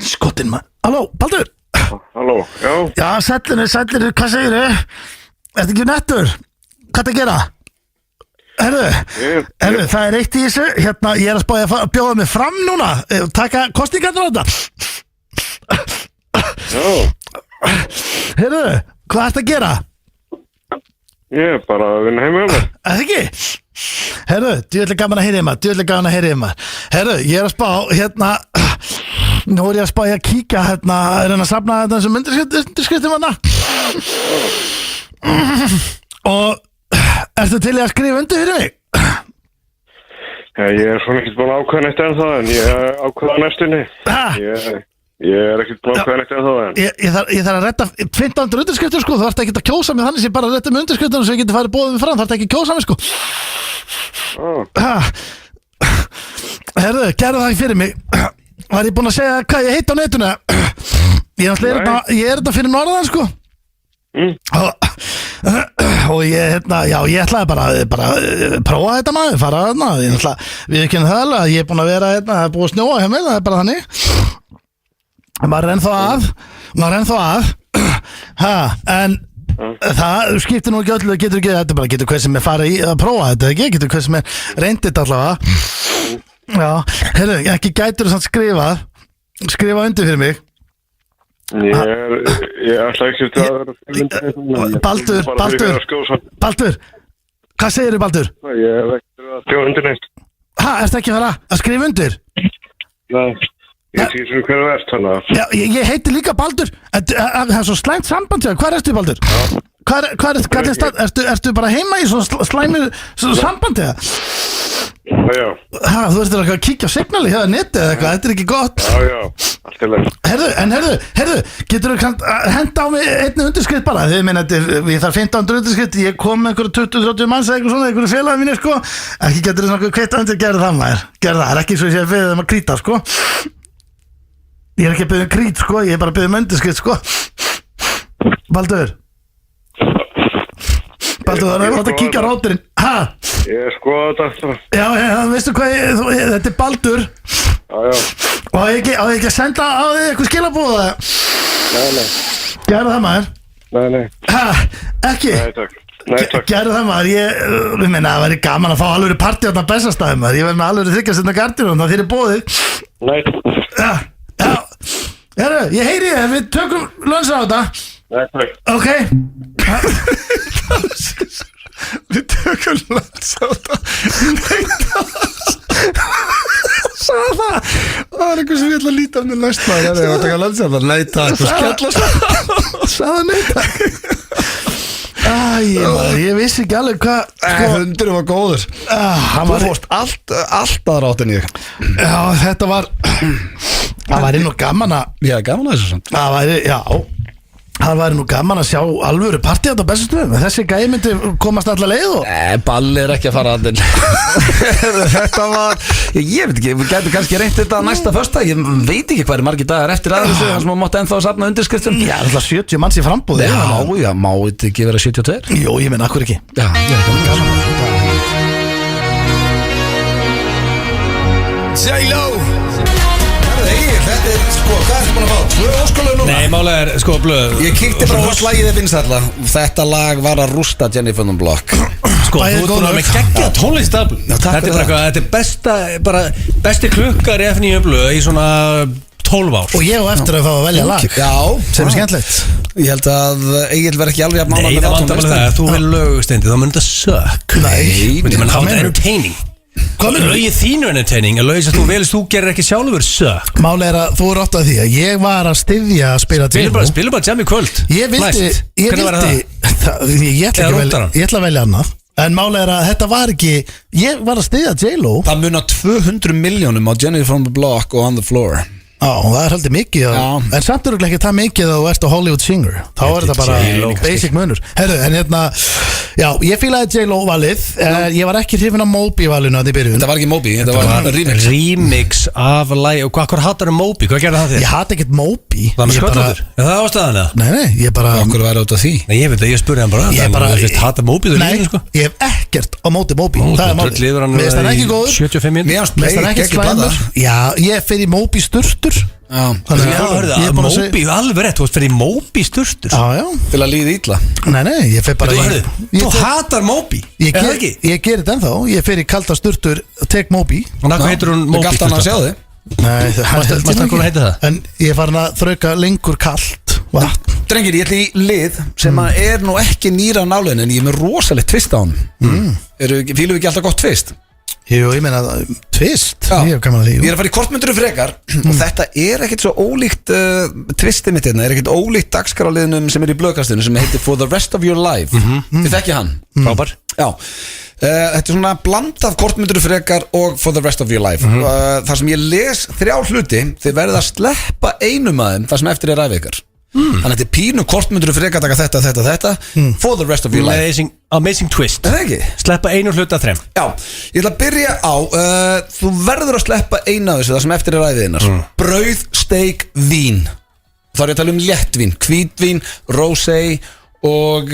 Skottinn maður. Halló, Baldur. Halló, já. Já, sællinu, hvað segir þau? Ertu ekki nettur? Hvað er að gera? Herru, það er eitt í þessu. Hérna, ég er að spája að bjóða mig fram núna. Taka kostingarnar á þetta. Já, Herru, hvað ert að gera? ég er bara að vinna heima hjá mér. Er það ekki? Herru, djúvillig gaman að heyra maður. Herru, ég er að spá, hérna, nú er ég að spá að kíkja, hérna, er hann að safna þetta sem undirskriftum hana? Og ertu til í að skrifa undir fyrir mig? Já, ég er svona ekkert búin að ákveða neitt ennþá en ég er ákveða næstunni. Ha? Ég er ekkert búin að ákveða neitt ennþá en. Ég þarf að retta 1500 undirskriftur, sko. Þú ert ekki að kjósa mig þannig sem ég bara retta með undirskriftunum sem ég geti farið bóðið mig fram. Þú ert ekki að kjósa mig, sko. Herðu, gerðu það ekki fyrir mig. Var ég búin að segja hvað ég heit á netinu? Ég er þetta fyrir norðan, sko. Og ég, hérna, já, ég ætlaði bara prófa þetta maður, fara þarna. Við ekki það alveg að ég er búin að vera hérna, það er búin að snjóa hjá mig, það er bara þannig. Maður er ennþá að. En það skiptir nú ekki öllu, getur ekki, þetta bara getur hver sem er farið í að prófa þetta, ekki? Getur hver sem er reyndið allavega. Já, heyrðu, ekki gætur þú samt skrifa undir fyrir mig. Ég ætla ekki að Baldur, hvað segir þú, Baldur? Ég hef ekki að skrifa undir neitt. Ertu ekki að fara að skrifa undir? Nei, ég veit ekki svona hver þú ert þannig að. Já, ég heiti líka Baldur. Það er svo slæmt samband hjá þér. Hvar ertu, Baldur? Ertu bara heima í svona slæmu sambandi? Já, Þú veist að kíkja á signali hjá neti eða eitthvað, þetta er ekki gott. já, allt er leið. Herðu, getur þú henda á mig einni undirskrift bara? Þið minna, ég þarf 1500 undirskrift, ég kom með einhverju 20-30 manns eða eitthvað svona, einhverju félagi mínir, sko. Ekki getur þú svona kveitt undir, gerðu það maður. Gerðu það, er ekki svo ég sé að við þeim að krýta, sko. Ég er ekki að byggja um krít, sko, ég er bara að byggja um undirskrift, sko. Baldur, það er að kíkja á róturinn. Ég skoða þetta. Já, veistu hvað, þetta er Baldur. Já. Og á ég ekki að senda á þig eitthvað skilabóða? Nei. Gerðu það maður. Nei. Ekki? Nei, takk. Gerðu það maður, ég meina það væri gaman að fá alveg partí á þarna Bessastæði maður. Ég verð með alveg þryggjast þetta gardinum, það þýr bóðið. Nei. Já. Herru, ég heyri þið, við tökum lönns á þetta. Nei, takk. Ok. Við tökum lönns á þetta. Sæða það. Það er eitthvað sem ég ætla að líta með næst maður. Það er að taka lönns á þetta. Nei takk, þú skella. Sæða nei takk. Ég vissi ekki alveg hvað Hundurinn var góður. Þú fórst allt aðra átt en ég. Já, þetta var það væri nú gaman að Já, gaman að þessu samt. það væri nú gaman að sjá alvöru partí á þetta Bessastöðum. Þessi gæi myndi komast alla leið og Balli er ekki að fara að Þetta var Ég veit ekki, við gætum kannski reynt þetta næsta föstudag. Ég veit ekki hvað er margir dagar eftir aðeins þar sem maður mátti ennþá að safna undirskriftum. Já, alltaf 70 manns í frambúði. Já, má þetta ekki vera 72? Jú, ég meina, akkur ekki. Já, J-Lo Þetta er, sko, hvað er búin að fá? 2 óskalög núna? Nei, málega er, sko, blöð. Ég kíkti bara á slagið þið vinsætla. Þetta lag var að rústa Jennifer on Block. Sko, þú ert búin að með geggja tónlistafl. takk Þetta er fyrir bara eitthvað, þetta er besti klukkar í F9 blöð í svona 12 ár. Og ég á eftir að fá að velja lag Já, sem er skemmtilegt. Ég held að Egil verð ekki alveg jafn Nei, það vandar bara það, ef þú vil lögustendi, þá mun þetta sökk. Nei, Hafa þetta entertaining. Lögið þínu entertaining, en lögið sem þú velist, þú gerir ekki sjálfur sökk. Máli er að þú er átt að því að ég var að styðja að spila til Spilum bara jam í kvöld. Ég vildi Ég ætla að velja annað. En máli er að þetta var ekki. Ég var að styðja J-Lo. Það munar 200 milljónum á Jennifer on the Block og On the Floor. Já, það er heldur mikið en samt eru ekki það mikið að þú ert á Hollywood Singer. Þá er þetta bara basic munur. Herru, en hérna já, ég fílaði J-Lo valið. Ég var ekki hrifin af Moby valinu að þið byrjun. Þetta var ekki Moby, þetta var remix af lagi. Og hvað hattar Moby? Hvað gerði það þér? Ég hatt ekkert Moby. Það með sköldundur? Er það ástæðan eða? Nei, ég bara Okkur væri út af því. Nei, ég veit að ég spurði hann bara. Ég bara hata Moby þú líka, sko. Ég hef ekkert á móti Moby. Það er málið. Mér finnst hann ekki góður. 75 minn. Mér finnst hann ekki slæmur. Já, ég fer í Moby sturtur. Þannig að Moby, alveg rétt, þú veist fyrir í Moby sturstur. Já. Til að líða illa. Nei, ég fer bara Þú hatar Moby, er það ekki? Ég gerir þetta ennþá, ég fer í kalda sturtur, tek Moby. Og hvað heitir hún Moby Galt hann að sjá þig. Nei, Mástu hvað heitir það? en ég er farin að þrauka lengur kalt vatn. Drengir, ég ætla í lið sem að er nú ekki nýra á nálinni, en ég er með rosalegt tvist á hann. Fílum við ekki alltaf gott tvist? Jú, ég meina tvist. Ég hef gaman að því. er að fara í kortmyndur frekar og þetta er ekkert svo ólíkt tvistið mitt hérna, er ekkert ólíkt dagskráliðnum sem er í blöðkastinu sem heitir For the Rest of Your Life. Þið þekki hann? Frábær. Já. Þetta er svona bland af kortmyndur frekar og For the Rest of Your Life. Þar sem ég les 3 hluti, þið verðið að sleppa einum af þeim þar sem eftir er ræfið ykkar. Þannig að þetta er pínu kortmyndur frekar taka þetta For the Rest of Your Life. Amazing twist. Er það ekki? Sleppa einu hluta 3. Já, ég ætla að byrja á þú verður að sleppa eina af þessu það sem eftir er ræðiðinnar. Brauð, steik, vín. Þá er ég að tala um léttvín, hvítvín, rosé og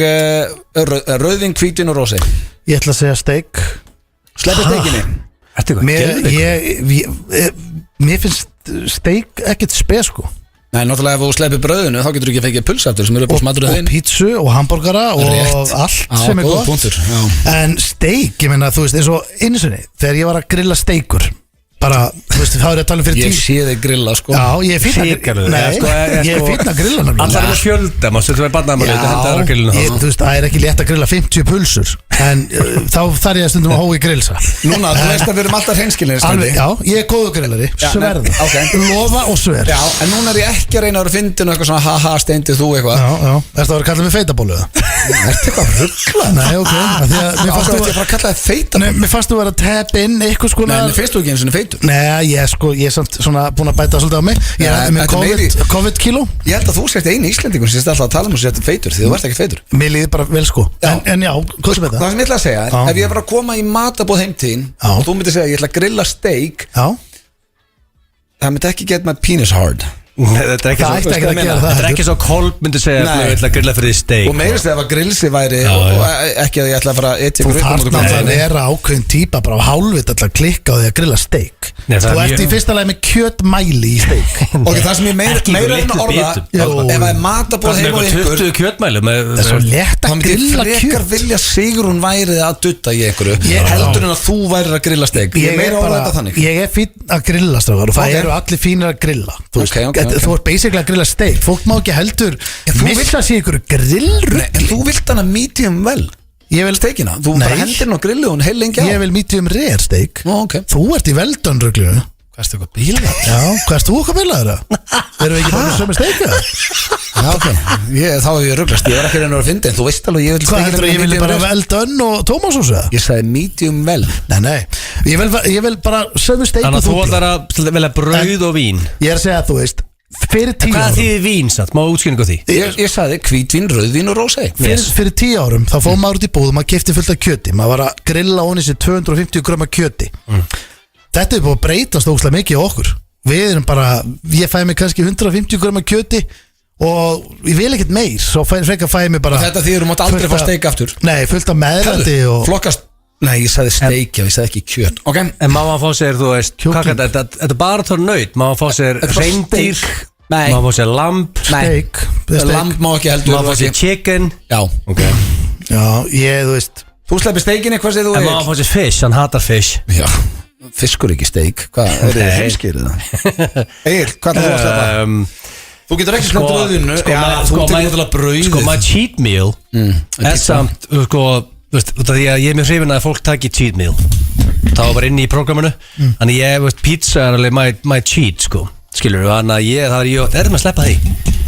rauðvín, hvítvín og rosé. Ég ætla að segja steik. Sleppa steikinni. Ertu eitthvað? Mér finnst steik ekkert spes sko. Nei, náttúrulega ef þú sleppir brauðinu þá getur þú ekki fengið pulsaftur sem eru upp á smaturinn þinn. Og pítsu og hambúrgara og allt sem er gott. Punktur, en steik, ég meina, þú veist, eins og einsinni þegar ég var að grilla steikur bara, þú veist, þá er ég að tala fyrir Ég sé þig grilla, sko. Já, ég er fínn að grilla Allar er fjölda, mástu þú er barnaðamálið, þetta hendur að grillinu þá. Þú veist, það er ekki létt að grilla 50 pulsur En þá þarf ég að stundum að hóa í grillsa. Núna, þú veist að við erum alltaf hreinskilin Alveg, já, ég er góðu grillari, sverða Lofa og sver Já, en núna er ég ekki að reyna að vera fyndin og eitthvað svona haha, steindi þú eitthvað Já, ertu að vera að kalla mig feitabólu eða? Ertu eitthvað ruggla? Nei, ok, af því að mér fannst Ákveð þetta að kalla það feitabólu Nei, mér fannst þú vera að tap inn eitthvað sko Nei, en finnst þú ekki eins og feitur? Nei, ég er samt svona búin að bæta svolítið á mig Ég er með þetta er meiri- COVID-kíló Ég held að þú sért eini Íslendingur sem sést alltaf að tala um að sért feitur því þú ert ekki feitur Mér líði bara vel sko En já, hvað sem Það þetta? sem ég ætla að segja er, Já. ef ég var að koma í matabóð heimtíðin Já. og þú myndir segja að ég ætla að grilla steak Já, það myndi ekki get my penis hard Þetta er ekki það svo ætti ekki að gera það Þetta er ekki svo Kolb myndi segja Nei. að ég ætla að grilla fyrir því steik og meirist ef að grillsi væri Já, og já. ekki að ég ætla að fara að etja Þú ykkur upp á þarft móti náttúrulega að kvöldinu. vera ákveðin típa bara á hálfvit alltaf að klikka á því að grilla steik Nei, það Þú er ert í mjög- fyrsta lagi með kjötmæli í steik Ok, það sem ég meira Ekki en litlu orða bitum. Jú. ef það er matabóð heim og ykkur 20 kjötmælu Það er svo létt þá að myndi ég grilla frekar kjöt vilja Sigrún væri að dutta í einhverju heldur en að þú værir að grilla steik ég meira orða þetta þannig Ég er fín að grilla strákar og það Ok. eru allir fínir að grilla Þú veist, Ok. þú ert basically að grilla steik Fólk má ekki heldur missa sér ykkur grillrugl Nei, en þú vilt hana medium vel Ég vil steikina, þú Nei. bara hendir hún á grillu og hún heil lengi á Ég vil medium rare steik Ó, ok. Þú ert í veldönruglu Hvað erstu eitthvað bíla? Já, hvað erst þú okkar bilaður það? Erum við ekki bara með sömu steika? Já, ok, þá hef ég rugglast Ég var ekki reynur að finna en þú veist alveg ég vil Hvað steikina heldur að ég vil medium bara rare. veldönn og tómasósu? Ég sagði medium vel Nei, ég vil bara sömu steik Þannig og að þú þú ætlar að velja brauð og vín Ég er að segja að þú veist Fyrir 10 Hvað árum þýðir vín satt? Má útskýringu á því? Ég sagði hvítvín, rauðvín og rósei Fyrir 10 árum þá fóð maður út í búð og maður kefti fullt af kjöti maður var að grilla onni sér 250 gröma kjöti Þetta er búið að breytast óslega mikið á okkur Við erum bara, ég fæði mig kannski 150 gröma kjöti og ég vil ekkert meir svo frekar fæði mig bara Þetta þýður mátt aldrei fullt fá af- steik aftur Nei, fullt af meðlæti og Flokkast Nei, ég sagði steik, ég sagði ekki kjöt Ok, En má hann fá sér, þú veist, Kjúkling. hvað er þetta? Þetta er bara tór nöyt Má hann fá sér Þetta er bara reyndýr steik. Nei. Má hann fá sér lamb steik lamb má ekki Má heldur hann fá sér chicken Já, Ok Já, ég, þú veist þú sleppir steikinni, hvað segir þú En má hann fá sér fish, hann hatar fish Já, fiskur ekki steik Hvað, er þið Nei. heimskýrið það? Egil, hvað er það að sleppa? Þú getur ekki sleppt rauðinu sko, Já, maður- þú sko, tekur maður- náttúrulega brauðið Sko, maður cheat meal Er samt, sko Þú veist, út af því að ég er mjög hrifin að fólk taki cheat meal Það var bara inni í prógraminu Þannig ég, veist, pizza er alveg my cheat, sko Skilur, þannig að ég, það er ég Er það með að sleppa því?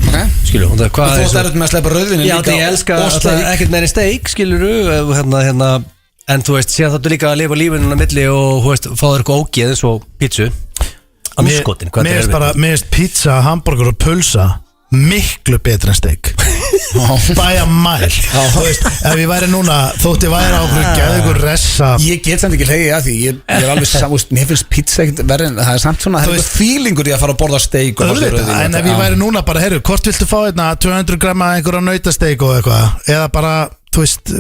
Ok. Skilur, þú veist, hvað Þú er ætti svo erfitt með að sleppa rauðinu Já, líka það ég elska og steik. ekkert meiri steik, skilur hérna En þú veist, síðan þáttu líka að lifa lífinu á milli og, þú veist, fá þér eitthvað ógeð eins og pítsu Anskotin, hvað Mér er finnst bara, mér finnst pizza, hamburger og pulsa miklu betur en steik By a mile Þú veist, ef ég væri núna þótt ég væri á okkur gæði ykkur ressa Ég get samt ekki hleyið að því Ég er alveg samúst Mér finnst pizza ekkert verið en það er samt svona Það er eitthvað fílingur í að fara að borða steik og fá sér Auðvitað, rauðvín. en ef ég væri núna bara, herru, hvort viltu fá hérna 200 gramma einhverja nautasteik og eitthvað eða bara, þú veist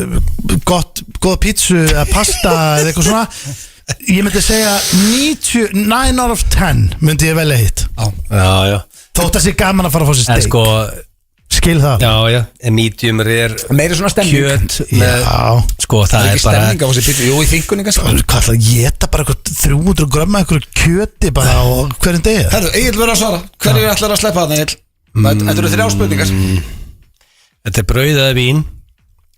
góða pítsu eða pasta eða eitthvað svona ég myndi segja 9 out of 10 myndi ég velja hitt Já, þótt að sé gaman að fara að fá sér En steik sko, skil það já, en medium rare Meiri svona stemning kjöt með, Já. sko, Það það er er ekki bara stemning á þessi pizza Jú, í þingunni kannski Hvað ætla að geta bara eitthvað 300 gramma eitthvað kjöti bara á hverjum degi Herru, Egil verður að svara Hverju ætlar að sleppa þarna, Egil? Þetta eru 3 spurningar Þetta er brauð eða vín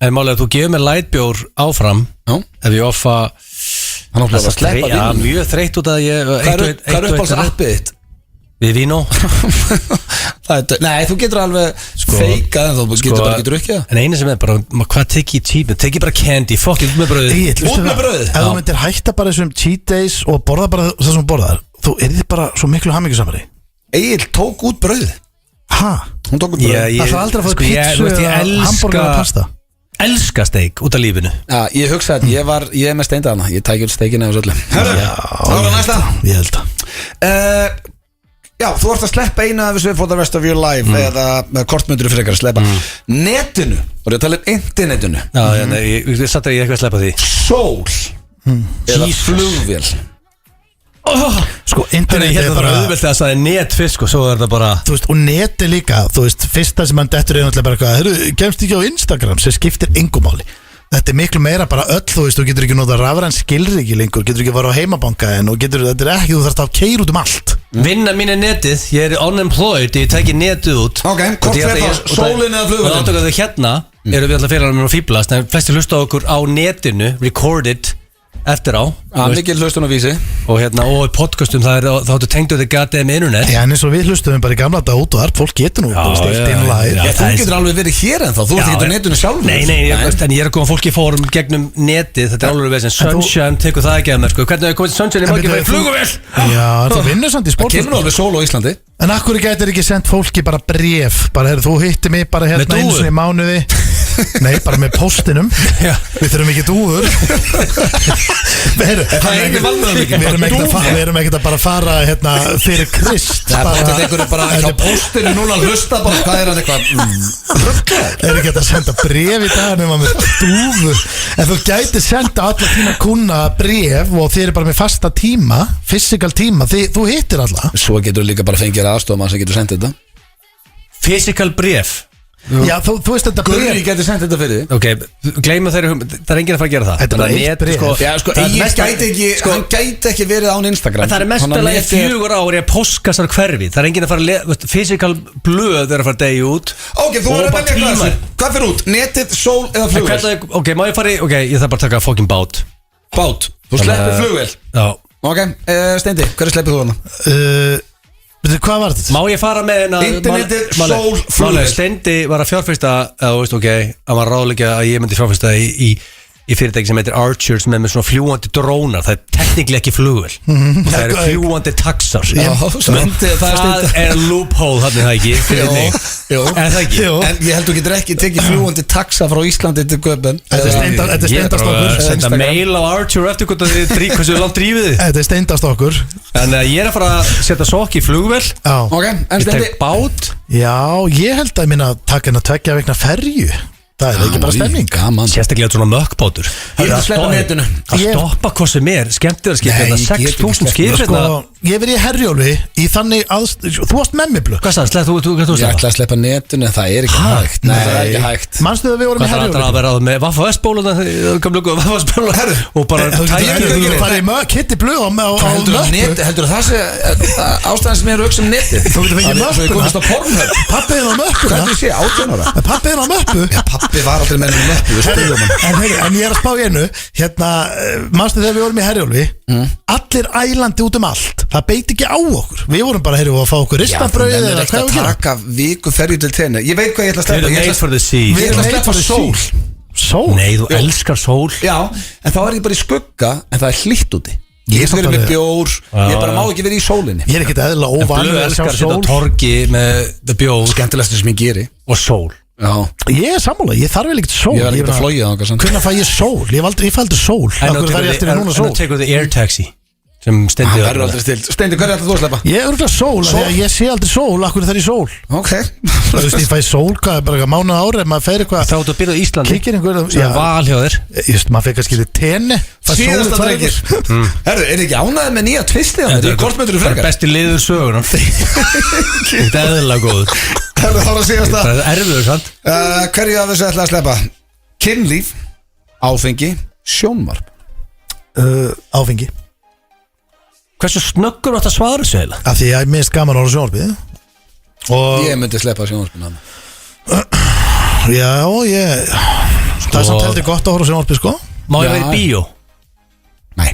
En málega að þú gefur mér lightbjór áfram Já. Ef ég offa Hann ákveður að sleppa Já, vínum mjög þreytt út að ég Hvað er uppáhalds appið þitt? Við vínó Nei, þú getur alveg feikað en þú getur bara ekki drukkið En einu sem er bara, hvað tekið í cheap Tekið bara candy, fuck it, út með brauð Egill, Út með brauðið. Ef þú myndir hætta bara þessum cheat days og borða bara það sem þú borðar þú erði bara svo miklu hammingjusamari Egil tók út brauðið Ha? Hún tók út brauðið Það er aldrei að fá sko, ég- pítsu þú veist, ég eða hamburger eða pasta Elska steik út af lífinu Já, ég hugsaði að ég er með steindaðana Ég tæki út steikina og svolítið Herru, þá er það næsta Ég held að Já, þú ert að sleppa einu af þessu for the rest of your life eða kortmyndur frekar að sleppa netinu, og ég tala um internetinu Já, ég satt að ég eitthvað að sleppa því sól eða flugvél Sko, Þannig internet ég er hérna bara bara auðvelt að það er netfisk og svo er það bara Þú veist, og neti líka Þú veist, fyrsta sem hann dettur er náttúrulega bara eitthvað Heyrðu, kemst ekki á Instagram sem skiptir engum máli Þetta er miklu meira bara öll, þú veist, þú getur ekki notað rafræn skilríki lengur, getur ekki fara á heimabanka en og getur, þetta er ekki, þú þarfst að keira út um allt Vinna mín er netið, ég er unemployed, ég teki netið út Ok, hvort fer þá, sólin eða flugvélin? Og átaka þau hérna, Eru við alltaf félagarnir að fíblast en flestir hlusta á okkur á netinu recorded eftir á Mikil hlustun á vísi og og í podcastum þá áttu tengdu þig goddamn internet. Já, en eins og við hlustuðum bara í gamla dag út og þar, fólk getur nú stilt inn live. Þú getur alveg verið hér en þá, þú ert ekki á netinu sjálfur. Nei, en ég er að koma fólki í fórum gegnum netið, þetta er alveg við sem Sunshine tekur það ekki að mér, sko. Hvernig hefur komið Sunshine í margir fyrir fluguvél? Já, það vinnur samt í sport. Það kemur alveg sól á Íslandi. En akkur getur ekki sendt fólki bara bréf, bara þú hitti mig bara hérna eins og í mánuði. Nei, bara með postinum. Við þurfum ekki dúfur. Við erum ekkert að bara fara hérna fyrir Krist. Þetta er einhverju bara hjá postinu núna að hlusta bara, hvað er hann eitthvað Er ekki að senda bréf í dag nema með dúfur. En þú gæti senda alla þína kuna bréf og þið eru bara með fasta tíma, physical tíma, þú hittir alla. Svo getur þú líka bara fengið aðstofmann sem getur sendið þetta Physical bréf. Já, þú veist þetta Gurri bréf. getur sendið þetta fyrir þig. Ok, gleyma þeirri það er enginn að fara að gera það. Þetta er bara eitt bréf. Já, sko, hann gæti ekki verið án Instagram. Það er mestalega 4 ár í að postkastar hverfi. Það er enginn að fara að physical blöð er að fara að degja út. Ok, þú verður að velja hvað fyrir út, netið, sól eða flugvél. Ok, má ég fara í, ég þarf bara að taka fucking bát. Bát, þú sleppir flugvél. Já. Ok, Steindi, hverju sleppir þú hana? Hvað var þetta? Má ég fara með hérna Internetið, sól, flugvél. Steindi var að fjárfesta, þú veist, hann var ráðleika að ég myndi fjárfesta í fyrirtæki sem heitir Archer sem er með svona fljúandi drónar. Það er tekniklega ekki flugvél. Það eru fljúandi taxar. Það er loophole, þannig það ekki fyrir þig. En það ekki. En ég held þú getur ekki tekið fljúandi taxa frá Íslandi til Göben. Þetta er steindast okkur. Senda mail á Archer eftir hversu langt drífið þið. Þetta er steindast okkur. En ég er að fara að setja sokk í flugvél. Ok, en Ég Steindi tek bát. Já, ég held að minna taka henn að tvekja vegna ferju. Það er ekki bara stemning. Gaman. Sérstaklega svona mökkbátur. Ég vil sleppa netinu. Að stoppa hvað sem er skemmtilega skip, Nei, þetta ég get ekki 6.000 sleppt skip Sko, hérna. ég verið í Herjólfi í þannig þú varst með mig blöð. Hvað sagði, þú Ég ætla að sleppa netinu en það er ekki hægt. Nei, það er ekki hægt. Manstu að við vorum í Hvað þarf Herjólfi? að vera með Vaffa-S-bóluna Vaffa-S-bóluna og bara Þú farið í kitti blöð á möppu. Heldur það sé ástæðan sem ég er að hugsa um netið? Þú getur fengið Svo ég komist á Pornhub. Pappiðin á möppuna. Hvernig sé, 18 ára? Pappiðin á möppu. Pappi var aldrei með henni möppu, við spilum hann. En ég er að spá í einu. Hérna, manstu þegar við vorum í Herjólfi, allir ælandi út um allt. Það beit ekki á okkur. Við vorum bara að fá okkur ristabrauð Já, eða ekki hvað að við gera. taka viku ferju til tenni. Ég veit hvað ég ætla að sleppa. You're made for the sea. Ég ætla að sleppa sól. Sól? Nei, þú elskar sól. Já, en þá er ég bara í skugga, en það er hlýtt úti. Ég Ég samt verið með alveg- bjór, ég bara má ekki verið í sólinni. Ég er ekkert eðlilega Blöð óvanur að elskar sjá að setja sól. á torgi með the bjór Skemmtilegstu sem ég geri. og sól. Já, Ég er sammála, ég þarf vel ekkert sól. ég var ekkert að flóið á okkar. Hvernig fæ ég sól? Ég fæ aldrei sól. Akkur þarf ég eftir núna En sól? þú tekur the air taxi sem Steindi Það var verður aldrei stilt. Steindi, hverju ætla þú að sleppa? Ég er örgulega sól, af því að ég sé aldrei sól. Akkur þarf ég sól? Ok. Þú veist, ég fæ sól, hvað, bara eitthvað mánuð ári ef maður fer eitthvað, Þá áttu að byrja á Íslandi kíkir einhver sem val hjá þér. Just, maður fer kannski til tenni. Síðasta drengir. Herru, er ekki ánæðið með nýja tvistið? Þetta er hvort myndur þú Það er frekar? besti liður sögur Þetta er eðlilega góð Herru, þá er að síðasta. Það er erfiður, sant? Hverju af þessu ætla að sleppa? Kynlíf, áfengi, sjónvarp. Áfengi. Hversu snöggur átt að svara þessu eiginlega? Af því að ég minnst gaman ára sjónvarpið. Og Ég myndi sleppa sjónvarpinu hann. já, það er samt heldur gott að horfa á sjónvarpið, sko. Má ég Já. vera í bíó? Nei.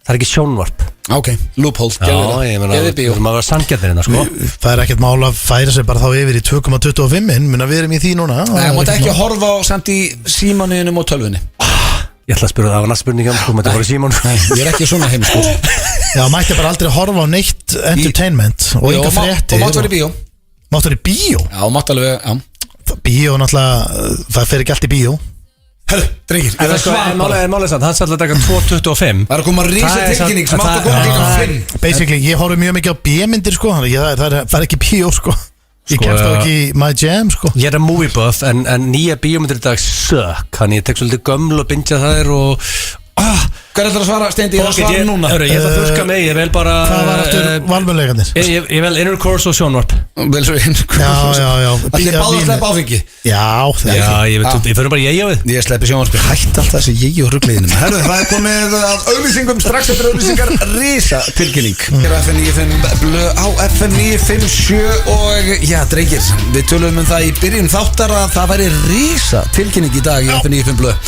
Það er ekki sjónvarp Ok, loophole. ég meina, Gefið við bíó. erum að vera sanngjarnir hérna, sko Það er ekkert mál að færa sig bara þá yfir í 2,25 minna við erum í því núna. Nei, það mátt ekki að horfa á samt í símanuðinum og tölvunni. Ég ætla að spyrja það var næst spurningum, þú mætti að fara í Símon Nei, ég er ekki svona heimskur. Já, mætti bara aldrei horfa á neitt entertainment og enga fréttir. Og mátt vera í bíó. Mátt vera í bíó? Já, mátt alveg, já. Bíó náttúrulega, það fer ekki allt í bíó. Herru, drengir, ég En er að það sko, svara en bara. málið er samt, hann sætla að taka 2.25 Það er að koma að rísa Það er tilkynning sem samt- átt að koma það- klukkan 5. Basically, ég horfi mjög mikið á B-myndir, sko, þannig að það er ekki bíó, sko. Ég Sko, kemst þá ekki í my jam, sko. Ég er að movie buff en nýja bíómyndir í dag sök Þannig ég tek svolítið gömlu og bingja þær og Hvað ætlar að svara, Steindi? Ég er að svara núna. Ég ætla að þurrka mig, ég vel bara Hvað var aftur valmöðleikarnir? Ég vel intercourse og sjónvarp. Vel svo Já Allir báðu að sleppa áfengi. Já, Ég fyrir bara ég á við. Ég sleppi sjónvarpi. Hætt alltaf þessi ég og rugliðinum. Herru, það er komið að auglýsingum. Strax eftir auglýsingar risa tilkynning. Hér á FM 95 Blö á FM 957. Og já, drengir, við tölum það í byrjun þáttar að það væri risa tilkynning í dag í FM 95 Blö.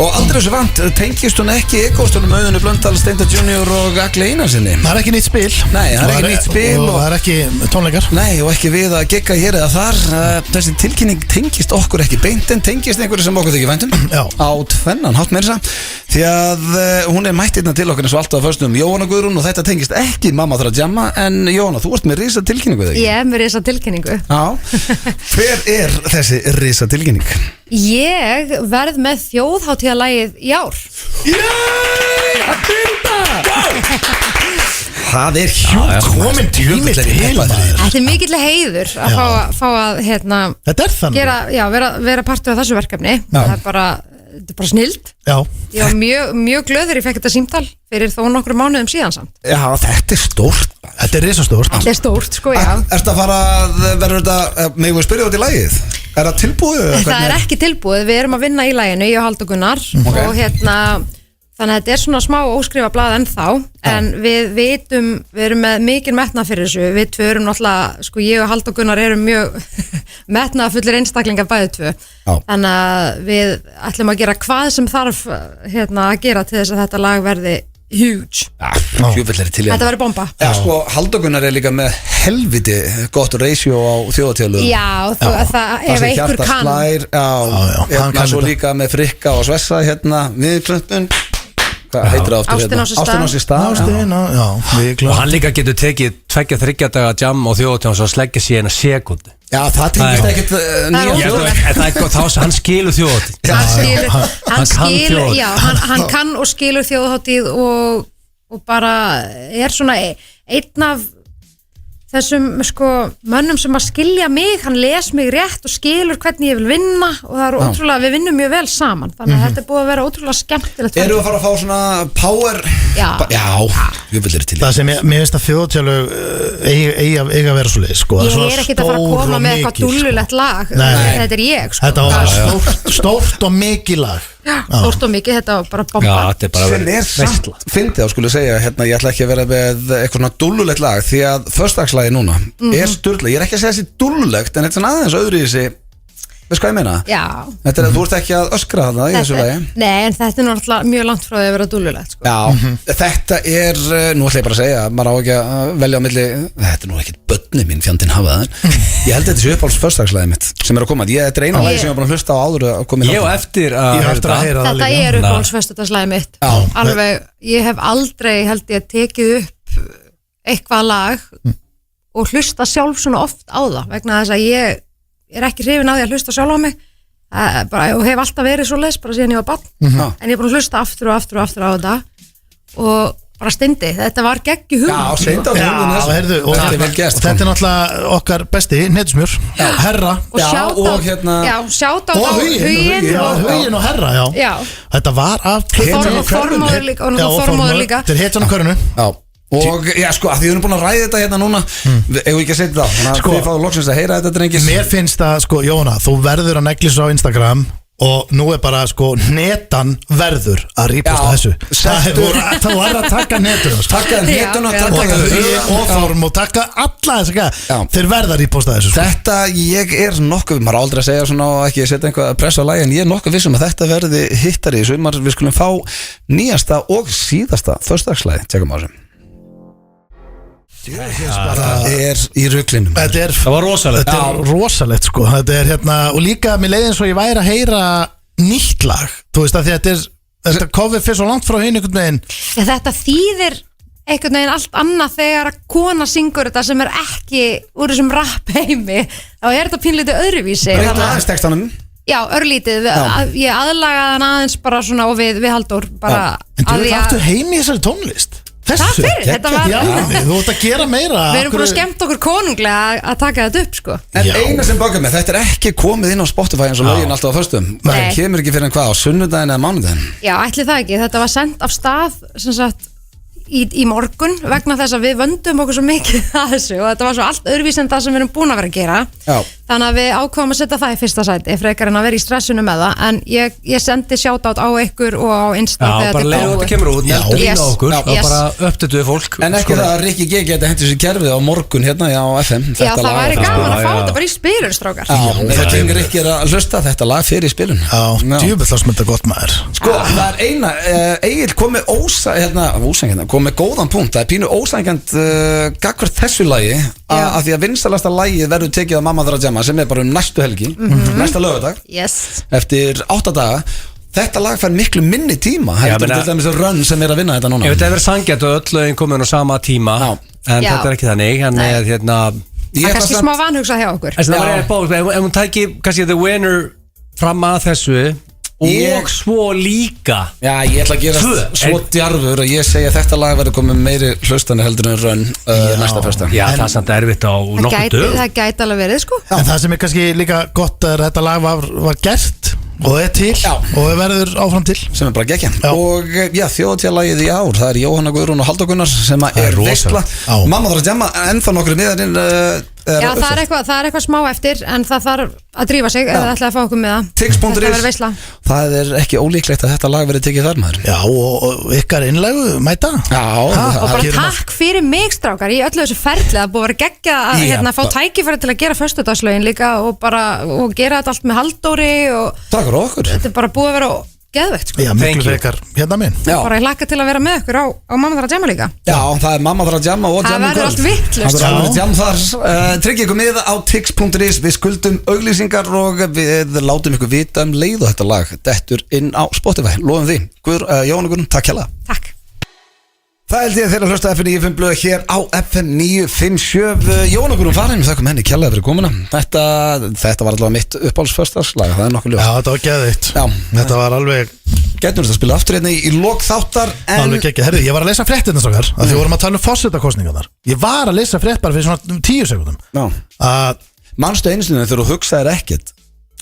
Og aldrei svo vant tengist hún ekki ekostunum Auðunni Blöndal, Steindar Junior og Agli Einarsinni. Það er ekki nýtt spil. Nei, það er ekki nýtt spil og það er ekki tónleikar. Nei, og ekki við að gegga hér eða þar. Þessi tilkynning tengist okkur ekki beint, en tengist einhverju sem okkur þykir væntum. Já. Á tvennan hátt meira þess. Því að hún er mætt hérna til okkur eins og alltaf að föstum Jóhanna Guðrún, og þetta tengist ekki mamma þarf að djamma. En Jóhanna, þú ert með risa tilkynningu, eða ekki? Ég er með risa tilkynningu. Já. Hver er þessi risa tilkynning? Ég verð með þjóðhátíðalagið í ár. Að byrja! Það er komin tími til maður. Þetta er mikill heiður að fá að Þetta er þannig. vera partur af þessu verkefni. Það er bara snild. Já. Ég var mjög glöð þegar ég fekk þetta símtal fyrir þó nokkru mánuðum síðan samt. Já, þetta er stórt. Þetta er risastórt. Þetta er stórt, sko, já. Ertu að fara að verður þetta, megum við spyrja út í lagið? Er það tilbúið? Það er ekki tilbúið, við erum að vinna í laginu, ég og Halldór Gunnar. Okay. Og þannig að þetta er svona smá óskrifa blað ennþá, en við vitum, við erum með mikil metnað fyrir þessu. Við tvö erum náttúrulega, sko, ég og Halldór Gunnar erum mjög metnaðfullir einstaklingar bæði tvö. Þannig að við ætlum að gera hvað sem þarf að gera til þess að þetta lag verði huge. Þetta verður bomba. Já, sko, Halldór Gunnar er líka með helviti gott ratio á þjóðatíðalögum. Já, ef einhver kann. Hann kann svo líka með Frikka og Svessa við klöppun. Hvað heitir það aftur? Ástin á sér stað. Og hann líka getur tekið 2-3 daga jam og þjóðatíðan svo að sleggja sér eina sekundu. Já, það tengist ekkert nýja þjóðatíð. Hann skilur þjóðatíð. Hann kann og skilur þjóðatíð og bara er svona einn af þessum sko mönnum sem að skilja mig, hann les mig rétt og skilur hvernig ég vil vinna, og það er ótrúlega, við vinnum mjög vel saman, þannig að þetta er búið að vera ótrúlega skemmtilegt. Eru að fara að fá svona power? Ég vil til. Það sem mér finnst að þjóðatíðalög eiga að vera svo leið, sko. Ég er ekkert að fara að koma með eitthvað dullulegt lag. Þetta er ég, sko. Þetta var stórt og mikið lag. Stórt og mikið, þetta var bara bomba. Þetta er bara verið veistla. Fyndið á skulle segja, ég ætla ekki að vera með eitthvað svona dullulegt lag, því að föstudagslagið núna er sturla. Ég er ekki að segja þessi dullulegt, en þetta er svona aðeins öðru í þessi. Veist hvað ég meina? Já. Þetta er að þú ert ekki að öskra þarna í þessu lagi. Nei, en þetta er náttúrulega mjög langt frá því að vera dullulegt, sko. Já, þetta er, nú ætla ég bara að segja, maður á ekki að velja á milli, þetta er nú ekkert börni mín, fjandinn hafa það. Ég held þetta sé uppáhalds föstudagslagið mitt sem er að koma. Þetta er eina lagi sem ég var búin að hlusta á áður að koma í. Ég og eftir að heyra þetta er uppáhalds föstudagslagið mitt. Alveg, ég hef aldrei held ég tekið upp eitthvað lag og hlusta sjálf svona oft á það, vegna þess að ég er ekki hrifin á því að hlusta sjálf á mig og hef alltaf verið svo les bara síðan ég var barn, en ég er búin að hlusta aftur og aftur og aftur á þetta og bara Steindi, þetta var geggju hugmynd. Já, Steindi á hugmynd og þetta er náttúrulega okkar besti netusmjör, Herra og sjáta á Huginn og Herra. Þetta var af Þormóður líka. Þetta er hetjan á körunu. Og já, sko, að því við erum búin að ræða þetta hérna núna, ef við ekki að setja það, þannig að þið fáðu loksins að heyra þetta, drengis. Mér finnst það, sko, Jóna, þú verður að neglis á Instagram og nú er bara, sko, netan verður að ríposta þessu. Það var að taka netuna, sko. Taka netuna, taka Huginn og Þorm og taka alla þess að þeir verða að ríposta þessu, sko. Þetta, ég er nokkuð, maður aldrei að segja svona og ekki setja einhvað að pressa á lagi, en ég er nokkuð vissum að þetta verði hittari í sumar. Við skulum fá nýjasta og síðasta föstudagslagið, tjekkum á þessu. Það er í ruglinum. Það var rosalegt. Þetta er rosalegt, sko. Þetta er og líka mér leiði eins og ég væri að heyra nýtt lag, þú veist að þetta kofið fyrir svo langt frá hinn einhvern veginn. Þetta þýðir einhvern veginn allt annað þegar að kona syngur þetta sem er ekki úr þessum rap heimi, þá er þetta pínlítið öðruvísi. Breyta aðeins textanum. Já, örlítið, ég aðlagaði hann aðeins bara svona og við Halldór bara. En þú ert aftur heimi í þessari tónlist. Takk fyrir, þetta var Þú ert að gera meira. Við erum búin að skemmt okkur konunglega að taka þetta upp sko. En eina sem baka mig, þetta er ekki komið inn á Spotify eins og lögin alltaf á föstum. Það kemur ekki fyrir en hvað, á sunnudaginn eða mánudaginn? Já, ætli það ekki, þetta var sendt af stað sem sagt í morgun vegna þess að við vöndum okkur svo mikið að þessu og þetta var svo allt öðruvísi en það sem við erum búin að vera að gera. Já. Þannig að við ákváðum að setja það í fyrsta sæti frekar en að vera í stressinu með það en ég sendi shoutout á ykkur og á Insta Já, bara leiðum þetta kemur út, neldur lína Yes. okkur og Yes. bara uppdötuðu fólk. En ekki það að Rikki G geti hendur sér kerfið á morgun hérna á FM. Já, það væri gaman að fá Já. þetta bara í spilun, strákar. Það kemur Rikki að hlusta þetta lag fyrir í spilun. Djúbillast með þetta gott maður. Sko, það er eina, Egil kom með kom með góðan punkt. Það er pínu ósængjönd gagnvart þessu lagi að því að vinsælasta lagið verður tekið á Mamma þarf að jamma sem er bara næstu helgi, næsta lögadag Yes. eftir 8 daga. Þetta lag fær miklu minni tíma heldur til dæmis að Run sem er að vinna þetta núna. Ég veit að það verður sangjart og öll lögin komin á sama tíma en Já. þetta er ekki þannig en hérna Það er kannski smá vanhugsa hjá okkur. það var báð, ef hún tæki kannski the winner fram að þessu og svo líka Já, ég ætla að gera svo djarfur að ég segja að þetta lag verður komið meiri hlustani heldur en Run næsta fyrsta. Já, það er samt erfitt á nokkuð dög. Það gæti alveg verið sko. En það sem er kannski líka gott er að þetta lag var gert og er til og verður áfram til sem er bara geggja. Og já, þjóðatíðalagið í ár, það er Jóhanna Guðrún og Halldór Gunnar sem er veistla. Mamma þarf að jamma ennþá nokkru miðarinn. Já, það er eitthvað smá eftir en það þarf að drífa sig eða það ætlaði að fá okkur með það. Tix.is. Það er ekki ólíklegt að þetta lag verið tekið þar maður. Já, og ykkar innlegu mæta. Og bara takk fyrir mig strákar í öllu þessu ferli, það búið að vera geggja að fá tækifæri til að gera föstudagslögin líka og gera þetta allt með Halldóri og takk fyrir okkur. Þetta er bara búið að vera geðvegt sko. Já, miklu frekar hérna minn. Bara ég hlakka til að vera með okkur á Mamma þarf að jamma líka. Já, það er Mamma þarf að jamma og það verður allt vitlaust. Það verður allt jam þar. Tryggja ykkur miða á tix.is. Við skuldum auglýsingar og við látum ykkur vita leið og þetta lag dettur inn á Spotify. Lofum því. Jóhanna Guðrún, takk hjá það. Takk. Það held ég að þeirra hlusta FM 95 blöð hér á FM 957. Jóhanna Guðrún farin, þakkum henni kjallaði fyrir komuna. Þetta var allavega mitt uppáhaldsföstaslag, það er nokkuð ljóst. Já, þetta var geðvitt. Þetta var alveg Getum við að spila aftur hérna í lok þáttar alveg ekki, herri, ég var að lesa fréttina strákar að því vorum að tala forsetakosningarnar. Ég var að lesa frétt bara fyrir svona 10 sekúndum. Manstu einu sinni þegar þú hugsaðir ekkert?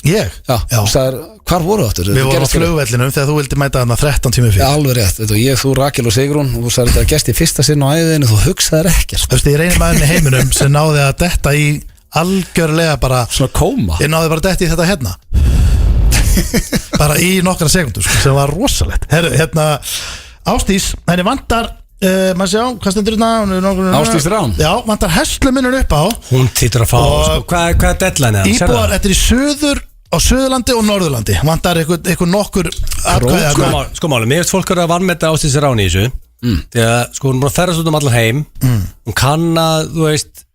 Ég? Já. Sagðir, hvar voru áttur? Við vorum á flugvellinum þegar þú vildi mæta þarna 13 tími fyrir. Já, alveg rétt, ég, þú, Rakel og Sigrún og þú sagðir þetta gest í fyrsta sinn á æðinu, þú hugsaðir ekkert. Þú veist, ég reynir maðurinn í heiminum sem náði að detta í algjörlega bara svona kóma. Ég náði bara að detta í þetta hérna bara í nokkra sekundur sko, sem var rosalegt. Herru, hérna Ásdís, henni vantar maður sjá, hvað stendur hérna? Ásdís Rán. Já, vantar hestluminnur upp á. Hún týtur að fá, sko, hvað er deadline? Íbúar, þetta er í söður á Suðurlandi og Norðurlandi. Vantar eitthvað nokkur Sko máli, mér veist fólk að varmeta Ásdís Rán í þessu því að sko hún er búin að ferðast út allan heim hún kann að, þú veist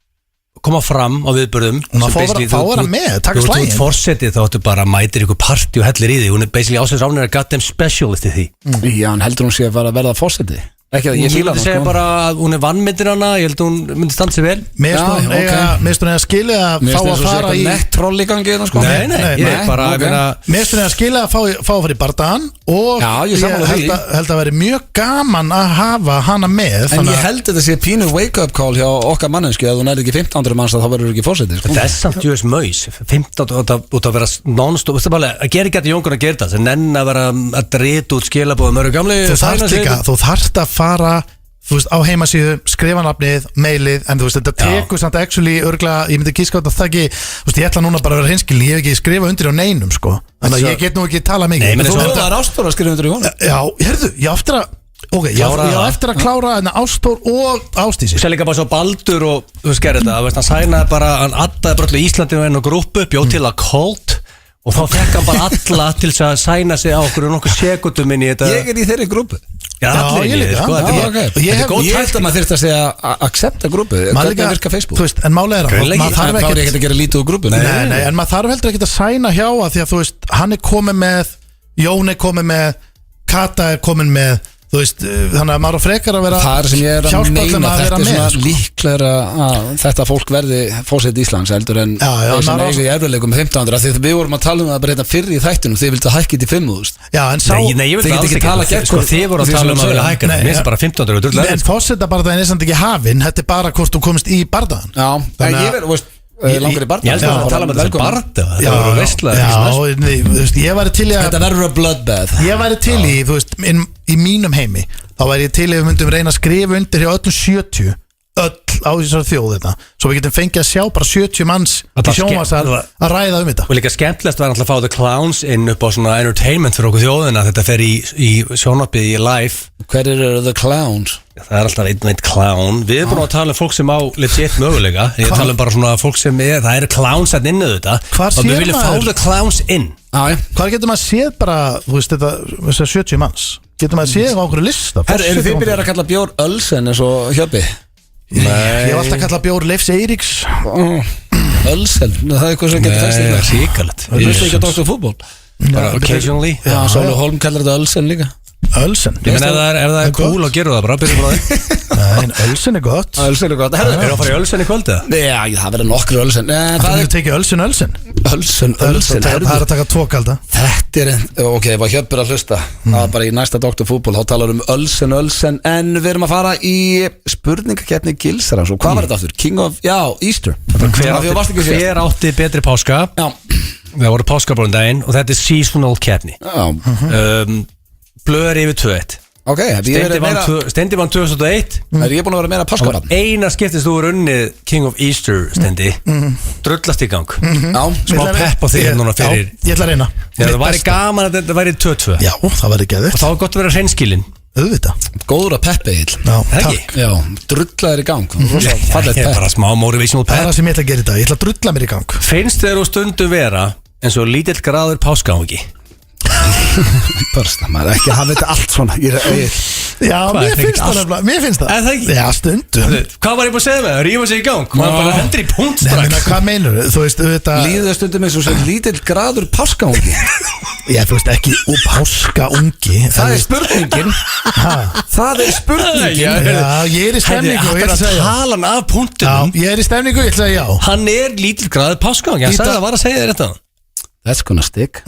koma fram á viðburðum hún að fá vera með, taka slægin. Þú ert fórsetið þá ættu bara mætir ykkur party og hellir í því. Hún er basically Ásdís Rán er að goddamn specialist í því. Já, hann heldur hún sé að verða fórsetið. Ekki að ég myndi segja bara að hún er vannmyndir hana. Ég held að hún myndi standa sig vel. Mér finnst hún að skilja að fá að fara í nettroll í gangi sko. Nei, ég er bara mér finnst hún að skilja að fá að fara í bardagan og ég held að veri mjög gaman að hafa hana með. En ég held að þetta sé pínu wake up call hjá okkar mannesku að hún er ekki 1500 manns þá verður ekki fórsetið. Þetta er samt jús maus 15 út að vera non-stop að gera ekki að Jóngun að gera það en enn að vera að drita út skilabóðum mörgur gamli. Þú þarft að fara, þú veist, á heimasíðu, skrifa nafnið, mailið, en þú veist, þetta tekur samt actually örgulega, ég myndi kíska á þetta það ekki, þú veist, ég ætla núna bara að vera hinskilin, ég hef ekki skrifa undir á neinum, sko, þannig að ég get nú ekki tala mikið. Nei, menn þú er Ástór að skrifa undir í honum. Já, herðu, ég á eftir að klára Ástór og Ástísi. Sér líka bara svo Baldur og, þú veist, gerði þetta, þú veist, hann sænaði bara, hann addaði bara allir Íslandi og einu grúpu, bjóð til að Colt og þá fekk hann bara alla til þess að sæna sig á okkur og nokkuð sekundum inn í þetta. Ég er í þeirri grúpu. Já, allir í sko, ég held að maður þurft að segja accepta grúpu, hvernig virka Facebook. Þú veist, en málega er að maður þarf ekki að gera lítið úr grúpu. Nei, en maður þarf heldur ekki að sæna hjá að því að þú veist, hann er komið með, Jón er komið með, Kata er komið með, Þú veist, þannig að maður á frekar að vera Það er sem ég er að hjálpa meina, öllum að þetta vera er svona með, sko. líklegra að þetta fólk verði fórseti Íslands heldur en Já, þeir sem maður á- eiga í erfiðleikum með 1500 því við vorum að tala um það bara hérna fyrr í þættinum þið vildu hækka til 5.000 Já, en sá Nei, ég vil Þið bara getið alls ekki talað gegn Sko, hvort- þið voru að því tala sem um þú að vilja segir. hækka Nei, Mér finnst bara 15 og En fórseta bara það er samt ekki hafinn. Þetta er bara hvort þú komist í bardaðan. Já, en ég verð, veist, langar í barða Ég elskar að tala um þetta sem barða Já, Það voru veistlega já, nei, þú veist, ég væri til í Þetta að verður að bloodbath Ég væri til í, þú veist, í mínum heimi þá væri ég til í að við myndum reyna að skrifa undir hjá öllum 70 öll á þessari þjóð þetta svo við getum fengið að sjá bara 70 manns í Þetta sjónvarsal að ræða um þetta. Og líka skemmtilegast var alltaf að fá The Clowns inn upp á svona entertainment fyrir okkur þjóðina Þetta fer í sjónvarpið í live Hver eru the clowns? Það er alltaf einn clown Við erum búin að tala um fólk sem á legit möguleika Ég tala um bara svona fólk sem það eru clowns að innu þetta Hvar Og sér við viljum fá maður? The Clowns inn Já, Hvað getur maður séð bara, þú veist, þessar 70 manns? Getur maður séð á okkur lista? Herru, eru þið byrjar að kalla bjór Ölsen eins og Hjöppi? Ég hef alltaf kallað bjór Leifs Eiríks. Ölsen, það er eitthvað sem getur fæst í það Ríkalegt Það er ekki að dokta fútból Bara occasionally Já, Sólu Holm kallar þetta Ölsen líka Ölsen. Ég menn ef það er cool og gerur það bara Byrjum bara það Nei, Ölsen er gott. Ölsen er gott Herru, Erum við að fara í Ölsen í kvöldu? já, það verður nokkru Ölsen Það Það er tekið Ölsen. Ölsen, Það er að taka tvo kalda. Þetta er, ok, ef að Hjöppi er að hlusta Það var bara í næsta doktor fútból Þá talar um Ölsen En við erum að fara í spurningakeppni Gilsarans Og hvað var þetta aftur? King of, já, Easter Hver átti betri páska? Já, Það voru páskabröndaginn Og þetta er seasonal keppni já, Blöður yfir 2-1 ok, Steindi vann 2001 er ég búin að vera meira páskabarn? Eina skiptist þú er unnið King of Easter Steindi Drullast í gang Já, Smá pepp á þig núna fyrir Já, ég ætla að reyna. Það væri gaman að þetta væri 2-2 Já, það væri geðvitt. Og þá er gott að vera hreinskilin Auðvitað. góður að peppi hill Já, Ekki? takk. Já, drullaður í gang Rosa Það fallegt er pepp bara smá motivational Það er pepp það sem ég ætla að gera í dag. Ég ætla að drulla mér í gang. Finnst þér og stundum vera eins og lítill graður páskaángi Börsta, maður ekki að hafa þetta allt svona Já, Hvað, mér er finnst ekkert það allt- nefnilega. Mér finnst það. Er það ekki? Já, stundum. Hvað var ég búin að segja með það? Rífa sig í gang Man bara hendur í punkt Nei, meina, strax hvað meinur þú? Þú veist, auðvitað Líður stundum eins og sem lítill graður páskaungi Ég, þú veist, ekki úr páska ungi. Það er spurningin Það er spurningin Já, Já, ég er í stemningu og ég ætla að segja já. tala hann af Já, punktinum ég er í stemningu, ég ætla að segja já. Hann er lítill graður páskaángi Hann Í sagði dag- það var að segja þér þetta That's gonna stick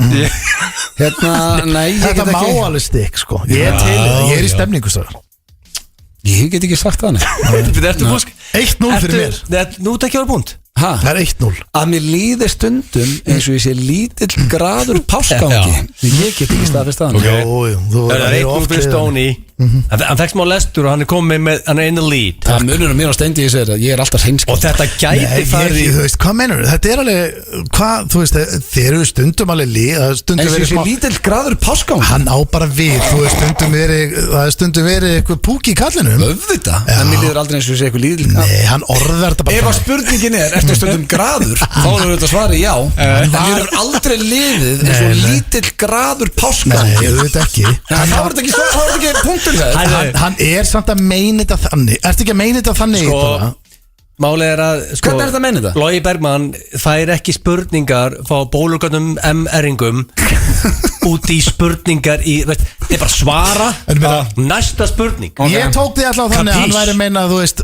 Hérna, nei, ég Þetta get má ekki alveg stikk, sko. Ég er til í það, ég er í já. stemningu, svo. Ég get ekki sagt það nei. Þetta ertu pásk 1-0 fyrir mér. Nú tekja ára punkt Ha? Það er 1-0. Að mér líði stundum eins og ég sé lítill graður páskaungi Ég get ekki staðfest það Ok. Jú, jú, þú Það er eru eitt oft úr fyrir liðan. Stóni Hann fekk smá lestur og hann er komið með Hann er in the lead Það munur mér á steindi ég segir að ég er alltaf Og hreinskil þetta Nei, gæti farið í þú veist, hvað mennur þetta er alveg, hvað, þú veist þeir eru stundum alveg stundum Eins og ég verið sé smá lítill graður páskaungi hann á bara við, þú veist, það er stundum verið eitthvað púk í kallinu Öfvita, en mér líður aldrei eins og ég sé eitthvað lítill Nei, hann orðar þetta bara Ef að þannig. spurningin ertu stundum graður þá er þetta svari já en mér er aldrei liðið eins og Nei, nei. lítill graður Nei, páskaungi þú veit ekki Það var þetta ekki punktur það hann er samt að meina þetta þannig ertu ekki að meina þetta þannig Sko, bara? Málið er að sko, Hvernig er þetta að meina þetta? Logi Bergmann fær ekki spurningar Fá bólurgöndum M-erringum Út í spurningar í, veist, Þið bara svara En meina- Næsta spurning Ég tók því alltaf þannig að hann Kapís. væri meina, þú veist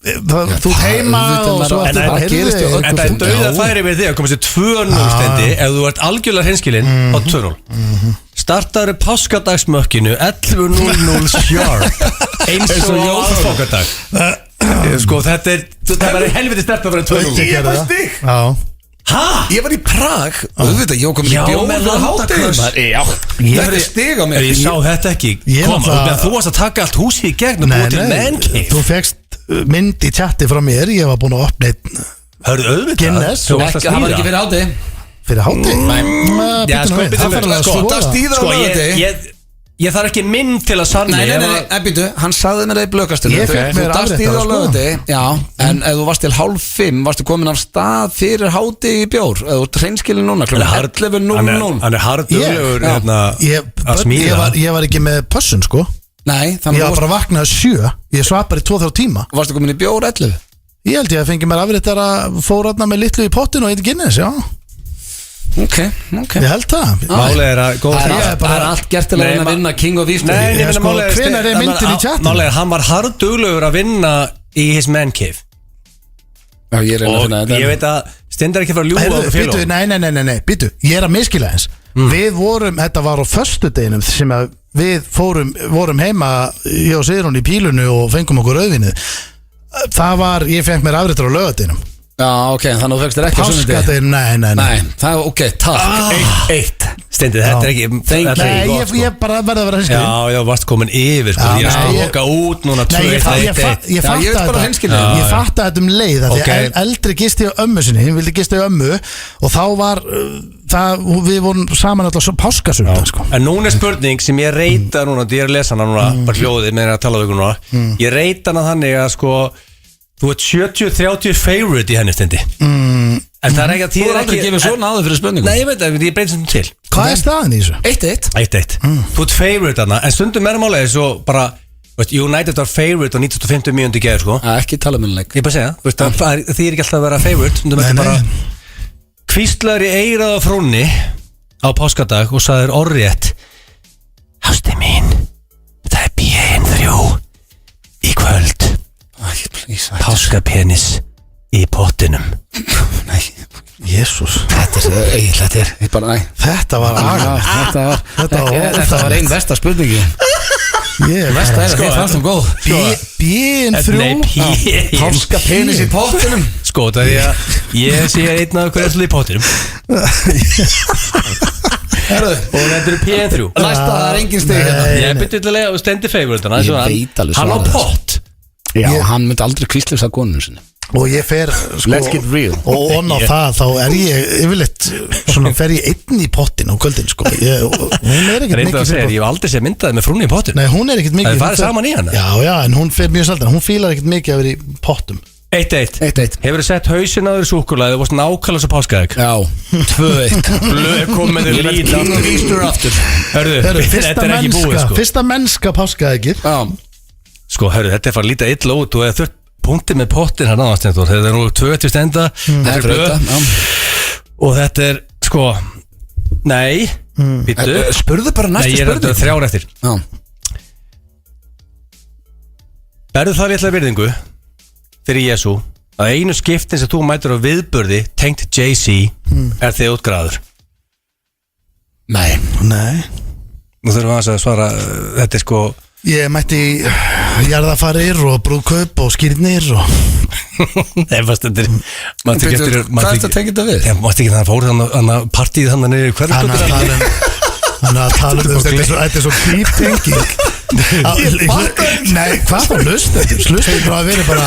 þú ert heima auðvitað og maður- svo En ertu það bara gerist hjá heyrðu öllum En það er fundum. dauða Já. færi við þig að komast í 2-0 stendi Ef þú ert algjörlega hinskilinn Á 2-0 Startaður páskadagsmökkinu 11.00 sharp Eins og á aðfangadag Sko þetta er helviti stert að vera 2-0 Ég var stig. Já. Hæ? Ég var í Prag og þú veit að ég var komin í Já, bjór með og landaklöss. hátæðum Já, þetta er stig á mér Ég sá þetta ekki Ég Kom, náttúrulega- þú varst að taka allt húsið í gegn og búið til mancave þú fegst mynd í chatti frá mér ég var búin að opna einn Hörðu auðvitað Guinness. Þú varst að Það var ekki smíða fyrir hátti fyrir hátti Já, sko, bíddu nú, það sko, það stíða á Sko, lögati ég þarf ekki mynd til að sanna Nei, býtu, hann sagði mér það í blökastunum Ég fékk mér Þú dast í afréttara, það á sko. lögati Já, en ef þú varst til 4:30 Varstu komin af stað fyrir háti í bjór Ef þú treinskilin núna klukkan 11.00 Hann er hardulegur Já. að smíða ég var ekki með pössun sko Nei, ég þannig var að bara að vakna að 7 ég svaf bara í 2-3 tíma varstu komin í bjór 11 ég held ég að fengi mér afriðt að fóra þarna með litlu í pottinu og eitthvað Guinness, já Ok Ég held það Málega er að góða Það er allt gert til að reyna að vinna King of Easter Nei, Ég sko, hvenær er myndin í chatinu? Málega er, hann var harðduglegur að vinna í his man cave Já, ég reyna að Og finna þetta ég veit að Stendar ekki að fara að ljúga á félagum Nei, býtu, ég er að miskila eins Við vorum, þetta var á föstudeginum sem að við vorum heima ég og Sigrún í pílunu og fengum okkur rauðvinni Það var, ég fengt mér afréttur á laugardeginum Já, ok, þannig að þú fegst þér ekki á sunnudegi Páskadeginum, nei Nei, það er ok, takk Eitt Stendi, þetta er ekki Nei, ég bara verði að vera hinskilin Já, varst komin yfir sko. Ég skal loka út núna 2-1 Ég fatta þetta leið að því eldri gisti á ömmu sinni hinn vildi gisti á ömmu og þá var við vorum saman alltaf páskasundag sko. En núna er spurning sem ég reyta núna ég er að lesa hana núna, bara hljóðið með að tala við ykkur núna ég reyta hana þannig að sko þú ert 70-30 favorite í henni Stendi en það er ekki að Þú er aldrei gefið svona áður fyrir spurningum Nei, ég veit að ég breynt sem til Hvað er staðan í þessu? 1-1 Þú ert favorite hana en stundum er málega svo bara United var favorite á 1950 mínúti í gær sko Ekki tala minnileg Ég bara segja, það þýr ekki alltaf að vera favorite stundum ekki bara Kvíslaður í eirað á frúnni á páskadag og sagðir orðrétt Ásti mín það er B1-3 í kvöld Páskapenis í pottinum Nei, Jésús Þetta var einn versta spurningi Ég er Versta er að þið fannst góð B1-3 Páskapenis í pottinum Sko, það er að ég sé einn af hverju í pottinum Og þetta eru P3 Næsta, það er engin stig hérna Ég byrði til að lega og stendi favorite Ég veit alveg Hann á svarið. pott Já, hann myndi aldrei kvíslis að konunum sinni og ég fer sko, Let's get real. og on á það þá er ég yfirleitt svona fer ég einn í pottin á kvöldin sko. Hún er ekkert Reyndu mikið að segja, ég hef aldrei séð myndaði með frúnni í pottinu Nei, hún er ekkert mikið Það er farið saman í hana Já, en hún fer mjög saldan Hún fílar ekkert mikið að vera í pottum 1-1 1-1 Hefur þið sett hausinn á þér súkkulaði og varst nákvæmlega svo páskaðeg Já, 2-1 Kom með þér lít King of Easter aftur Hörðu, þetta er ekki búið sko Fyrsta mennska páskaðegir Já, Sko, hörðu, þetta er farið að líta illa út og eða þurft punktið með pottin hann aðanstendur þetta er nú 2-1 stenda það er blöð og þetta er, sko nei, býttu Spurðu bara Nei, næstu ég er spurning 3 ár eftir Já, Berðu það réttlega virðingu fyrir Jesú að einu skiptin sem þú mætur á viðburði tengt Jay-Z er þið útgráður nei Nú þurfum við að svara þetta er sko Ég mætti jarðafarir og brúðkaup og skýrnir og Nei, fast þetta er Hvað er þetta að tengja þetta við? Ég mátti ekki þannig að fóru þannig að partíð þannig niður í hverjum Hann að tala um þetta er svo deep thinking Nei, hvað þá hlustendur bara að vera bara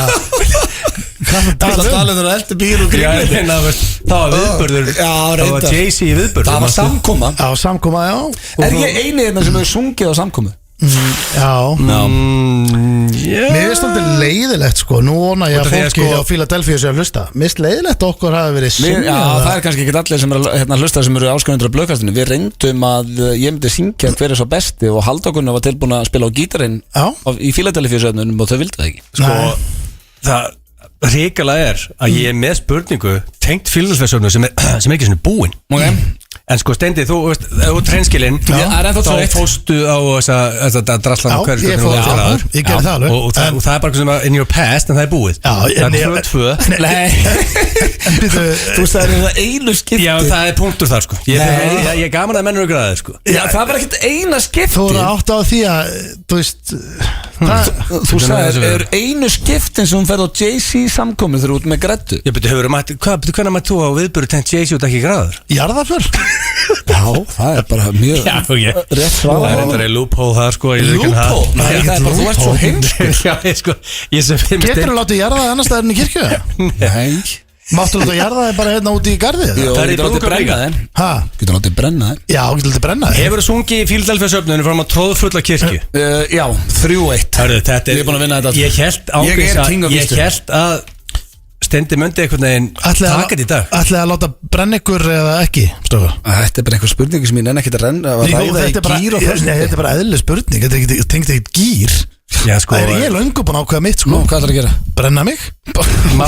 Hvað þá tala um þetta bíl og grímið Það var viðburður Það var Jay-Z í viðburður Það var samkoma Já, samkoma, já Er ég eini hérna sem hefur sungið á samkomu? Já Mér finnst þetta leiðilegt sko. Nú vona ég að fólki á Philadelphia sé að hlusta. Mér finnst leiðilegt okkur hafi verið syngja. Já, það er kannski ekki allir sem eru hérna, hlusta sem eru áskrifendur á blöðkastinu. Við reyndum að ég myndi syngja hver er svo besti og Halldór var tilbúin að spila á gítarinn í Philadelphia söfnunum og þau vildi það ekki. Sko, það ríkilega er að ég er með spurningu tengt Philadelphia söfnum sem er ekki svona búin. En sko Steindi, þú veist, þú treinskilinn þá fóstu á þessa draslan hverju ég gerði það alveg og það er bara svona in your past en það er búið það er 2-2 Þú sagði það einu skipti Já, það er punktur þar sko Ég er gaman að mennur og græði sko Já, það var ekkert eina skipti Þú voru átt á því að, þú veist Þú sagði, er einu skiptin sem hún ferði á Jay-Z samkomið þegar út með Grettu Ég beti, hvernig maður þú á viðböru tengt Jay-Z út ekki græður? Jarðarför Já, það er bara mjög rétt svar Það er þetta loophole það sko Loophole? Nei, það er bara, þú ert svo heimskur Getur þú látið jarðaði annars staðar í kirkju? Nei Máttu þú jarðaði bara hérna úti í garði? Jó, getur látið brenna þeim Getur látið brenna þeim Já, getur látið brenna þeim Hefur þú sungið í Philadelphia söfnunum frá tróðfulla kirkju? Já, 3-1 Ég er búin að vinna þetta Ég held að Steindi myndi einhvern veginn taka þetta í dag Ætlaði að láta brenna ykkur eða ekki Stofa? Þetta er bara einhver spurningi sem ég nenni ekkert að ræða í gýr og fyrst Þetta er bara eðlileg spurning Þetta er ekki tengt ekkert gýr Það er ég löngu búin ákveða mitt sko. Hvað ætlar að gera? Brenna mig? Má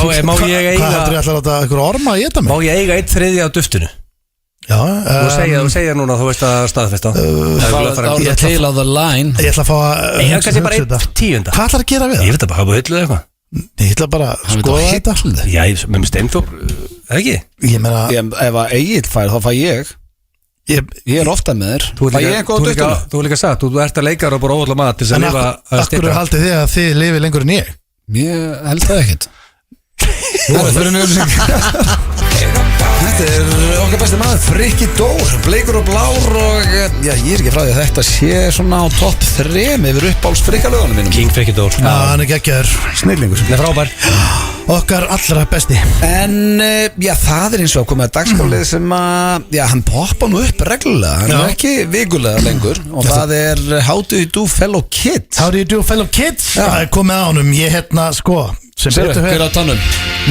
ég eiga Hvað ætlar ég að láta ykkur orma að geta mig? Má ég eiga 1/3 á duftinu? Þú segir núna að þú veist að staðfesta Það er til á the line. Ég ætla að fá að Ég kannski bara 1/10. Hvað ætlar að gera við Ég veit það bara, hafa hilluð eitthvað Ég ætla bara að skoða þetta Já, með Steinþór, ekki? Ég meina Ef að Egill fær, þá fæ ég. Ég er ofta með þér. Fæ ég eitthvað á döttuna? Þú líka sagt, þú ert að leikara og bara óvalla mat til þess að lifa að Akkur haldið þið að þið lifið lengur en ég Ég held það ekkert. Þetta er okkar besti maður, Frikki Dór, bleikur og blár og já, ég er ekki frá því að þetta sé svona á topp 3 yfir uppáhalds frikkalögunum mínum. King Frikki Dór Já, hann er geggjaður Snillingur. Það er frábær Okkar allra besti En já, það er eins og að koma að dagskrálið sem að, já, hann poppa nú upp reglulega, hann er ekki vikulega lengur og það er How do you do fellow kids? How do you do fellow kids? Já. Það er komið á honum, ég hérna sko sem Sérðu, betur hver fer á tannum?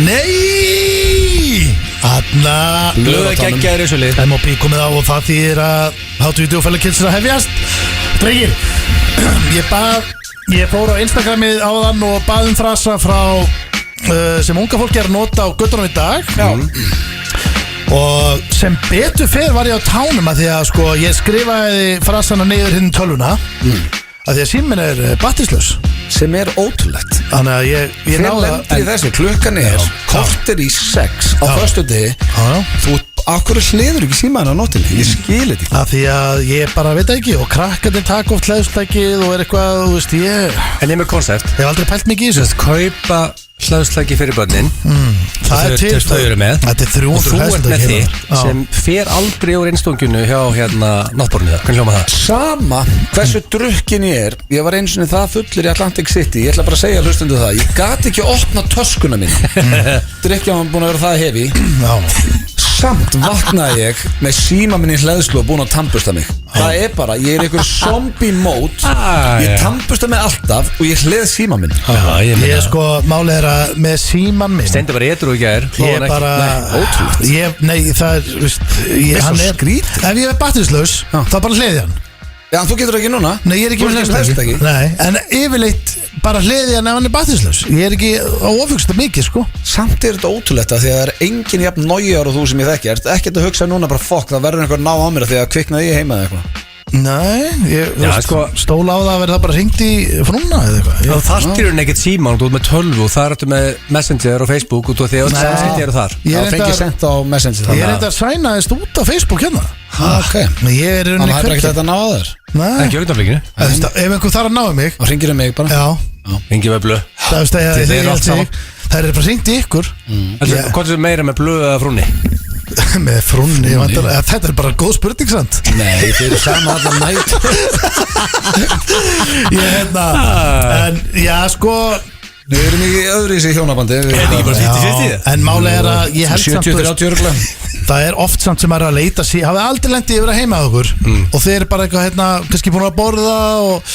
Nei Þarna Blöða geggjaður í þessu lið MOP komið á og það þýðir að How do you do fellow kids er að hefjast Drengir Ég fór á Instagramið áðan og bað frasa frá sem unga fólki er að nota á göttunum í dag og sem betur fer var ég á tánum að því að sko ég skrifaði frasana niður hinn tölvuna að því að síminn er batterislaus sem er ótrúlegt. þannig að ég Þeir náði lendir í þessu, klukkan er korter í 6 á föstudegi. Þú akkur hliður ekki símaðan á nóttinni, ég skil þetta ekki. að því að ég bara veit ekki og krakkandi taka oft hlæðslækið og er eitthvað, þú veist, En ég með koncept hef aldrei pælt mikið í þessu Kaupa hlæðslæki fyrir börnin það er til, þau eru með þetta er Og 300 þú ert með hlæðslæki þitt sem fer aldrei úr einstunginu hjá hérna náttborinu það Hvernig hljóma það? Sama hversu drukkin ég var einu sinni það fullur í Atlantic City. Ég ætla bara að segja hlustundu það, ég gat ekki að opna töskuna mín. Drikkja var búin að vera það hefi. Samt vaknaði ég með síma minn í hleðslu og búin að tannbusta mig. Það er bara, ég er einhver zombie mode. Ég tannbusta mig alltaf og ég hleð síma minn. ég ég sko, málið er að með síman minn Steindi bara edru í gær ég bara ótrúlegt. nei, það er, veist, er hann svo skrítið. ef ég er batterislaus, þá bara hliði hann Já, þú getur ekki núna. nei, ég er ekki Þú með ert hlæðslæki nei, en yfirleitt bara hliði hann ef hann er batterislaus ég er ekki á ofugsta mikið, sko Samt er þetta ótrúlegt að því að það er engin jafn nájar og þú sem ég þekki. Ekkert að hugsa núna bara fokk, það verður einhver ná á mér því að kviknaði ég heima eða eitthvað. nei, ég sko, stóla á það að verða það bara hringt í frúna eða eitthvað Þú þarftir hún ekkert síman, þú ert með 12 og það ertu með Messenger og Facebook og þú því að Nei. samskipti eru þar ég Það er fengi þetta sendt á Messenger. ég er þetta að sænaðist út á Facebook hérna Ok. ég er Þannig að það er ekkert þetta að ná að þér. nei, Ekki augnablikinu þú veist, ef einhver þarf að náðu mig Og hringir mig bara. já, Engi með blöð það veist að Þið eru allt saman. það er bara hringt í ykkur Hvað er meira með blöð eða frúnni? með frúnni, þetta er bara góð spurning sant Nei, þið eru sama allar nætt. ég hérna en já sko Við erum í öðru í sig hjónabandi. ekki bara 50-50? en máli er að ég held samt þú veist, 70-30 örgulega. það er oft samt sem er að leita hafið aldrei lendið yfir að heima að okkur og þeir eru bara eitthvað hérna kannski búin að borða og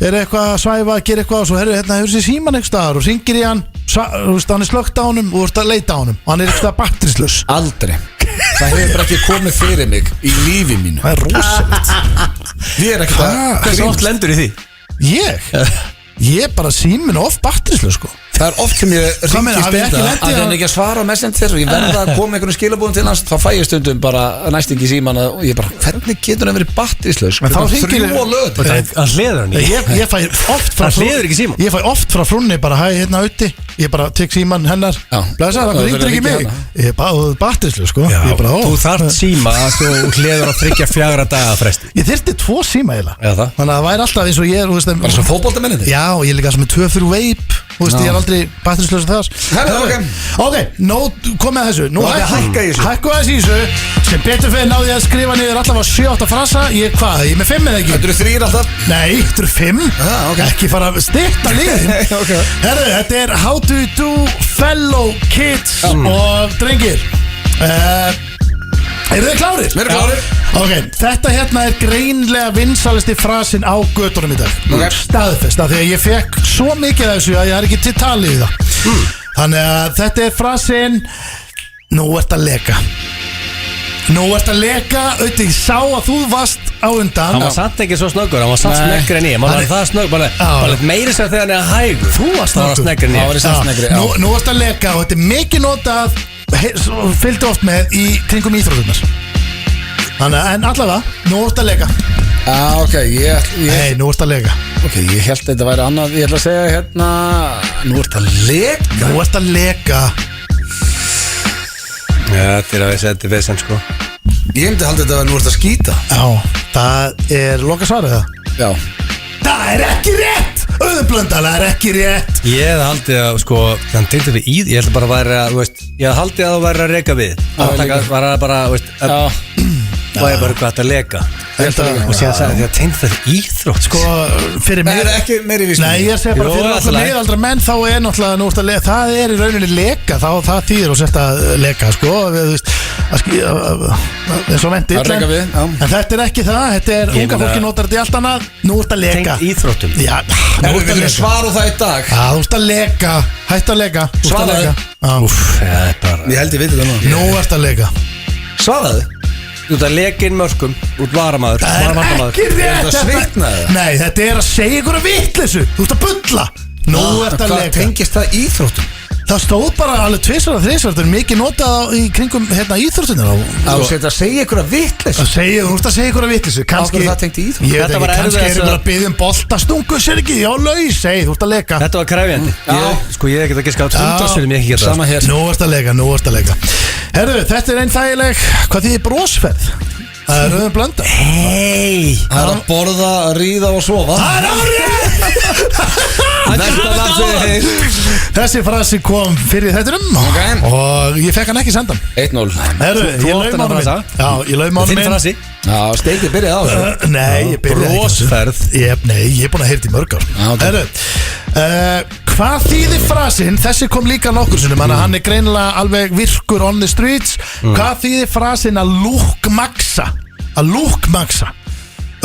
eru eitthvað að svæfa að gera eitthvað og svo hérna hefur sér síman eitthvað staðar og ringir í hann þú veist, hann er slögt á honum og þú ert að leita á honum og hann er eitthvað batterislaus Aldrei. Það hefur bara ekki komið fyrir mig í lífi mínu. það er rosalegt Ég er ekkert að Hversu oft lendur í því? ég bara símin off batterislaus sko Það er oft sem ég Hvað meina, ringi hafið ekki Steinda lent í að að- hann ekki að svara á Messenger og ég verða að koma einhvern skilabúðum til hans, þá fæ ég stundum bara næst ekki síman og ég bara, hvernig getur hann verið batterislaus? En þá hringir- 3 á lögðu. Hann hliður hann í ég fæ oft frá Hann hliður ekki símann. ég fæ oft frá frúnni bara hæ hérna úti ég bara tek síman hennar Já. blæsa það Já, ringir fyrir ekki að mig hringja ég er bara batterislaus sko Já, ég bara ó þú þarft síma að þú hliður á 3-4 daga fresti ég þyrfti 2 síma eiginlega Já, það. þannig að það væri alltaf eins og ég er þú veist, Bara svo fótboltamenninni. já og ég er líka sem með 2-3 veip þú veist ég er aldrei batterislaus þar Herra, ok. nú komið að þessu nú Nú ætla ég að hækka í þessu. hækku aðeins í þessu sem betur fyrir náði ég að skrifa niður allavega 7-8 frasa ég ég er með 5 eða ekki Þetta eru 3 alltaf. Nei, þetta eru 5 ok. Ekki fara að styrta liðin Ok. Herru, þetta er How do you do fellow kids Og drengir Eru þið klárir? Við erum klárir. Ok, þetta hérna er greinlega vinsalisti frasin á götunum í dag Ok. Staðfest, af því að ég fekk svo mikið af þessu að ég er ekki til talið í það Þannig að þetta er frasin Nú ert að leka Nú ert að leka Auðvitað, ég sá að þú varst á undan Hann var samt ekki svo snöggur, hann var samt Nei. sneggri en ég Hann var það snöggur, bara meiri sér þegar hann er hægur Þú varst Það var snöggur. sneggri en Það ég var í samt sneggri, já. Nú ert að leka og þetta er mikið notað Fylgdu oft með í kringum íþrótunar Þannig að, en allavega, nú ert að leika Ok, Nei, nú ert að leika Ok, ég held að þetta væri annað. Ég ætla að segja hérna, nú ert að leka. Nú ert að leka Þetta að við setja við sem sko Ég myndi halda þetta að nú ert að skýta. Já, það er loka svarið það Já. Það er ekki rétt Auðblöndal, það er ekki rétt Ég hef haldið að sko þannig tengdi við í ég held bara að væri að ég hef haldið að það væri að reka við það var að bara það er bara hvað að leka og síðan sagði því að tengdi þetta íþrótt Sko, fyrir Það mig er ekki meiri vísum. Nei, ég segi bara Jú, fyrir alltaf alltaf leik. miðaldra menn þá er náttúrulega nú ert að leka Það er í rauninni leka, það þýðir og sérst að leka, sko Þú veist, eins og vendi Að reka við, já. En þetta er ekki það, þetta er Ég unga meina- fólki notar þetta í allt annað Nú ert að leka tengt íþróttum Já, nú Við ert að þurfum leka svar á það í dag. Já, þú ert að leka, hætt að leka Þú ert að Svaraðu. leka. Já. Úff, það er bara Ég held ég viti það nú. Nú ert að leka Svaraðu. Þú ert að leka inn mörkum út varamaður Það er varamaður. ekki rétt þetta svitnaði? Nei, þetta er að segja ykkur að vitleysu Þú ert að bulla Nú ert að Hvað leka tengist það íþróttum? Það stóð bara alveg 2 og 3 Þetta er mikið notað í kringum íþróttunir Að setja að segja ykkur að vitleys. Þú ert að segja ykkur að vitleysu Af hverju það tengt í íþróttum? Ég veit Þetta ekki, var kannski erfiðast eru að- bara að byggja um boltastungu Sér ekki, já laus, þú ert að leka Þetta var krefjandi Sko ég hef ekki að giska á 100 sem ég ekki geta Sama hér. Nú ert að leka Herru, þetta er einn þægileg Hvað þýðir brosferð? Það er rauðum blönda Hei Það er að borða, að ríða og sofa. Það er árið Þessi frasi kom fyrir þettunum Ok. Og ég fekk hann ekki sendan 1-0. Herru, ég Þú átt laum þennan ánum frasa. minn Já, ég laum ánum Þinn minn frasi Já, steikið byrjaði á þessu. Nei, ég byrjaði ekki á þessu. Brosferð. Nei, ég er búin að heyrta í mörg ár Já, ok. Herru, hvað þýðir frasinn Þessi kom líka nokkur sinnum Þannig að hann er greinilega alveg virkur on the streets Hvað þýðir frasinn að lúkmaksa Að lúkmaksa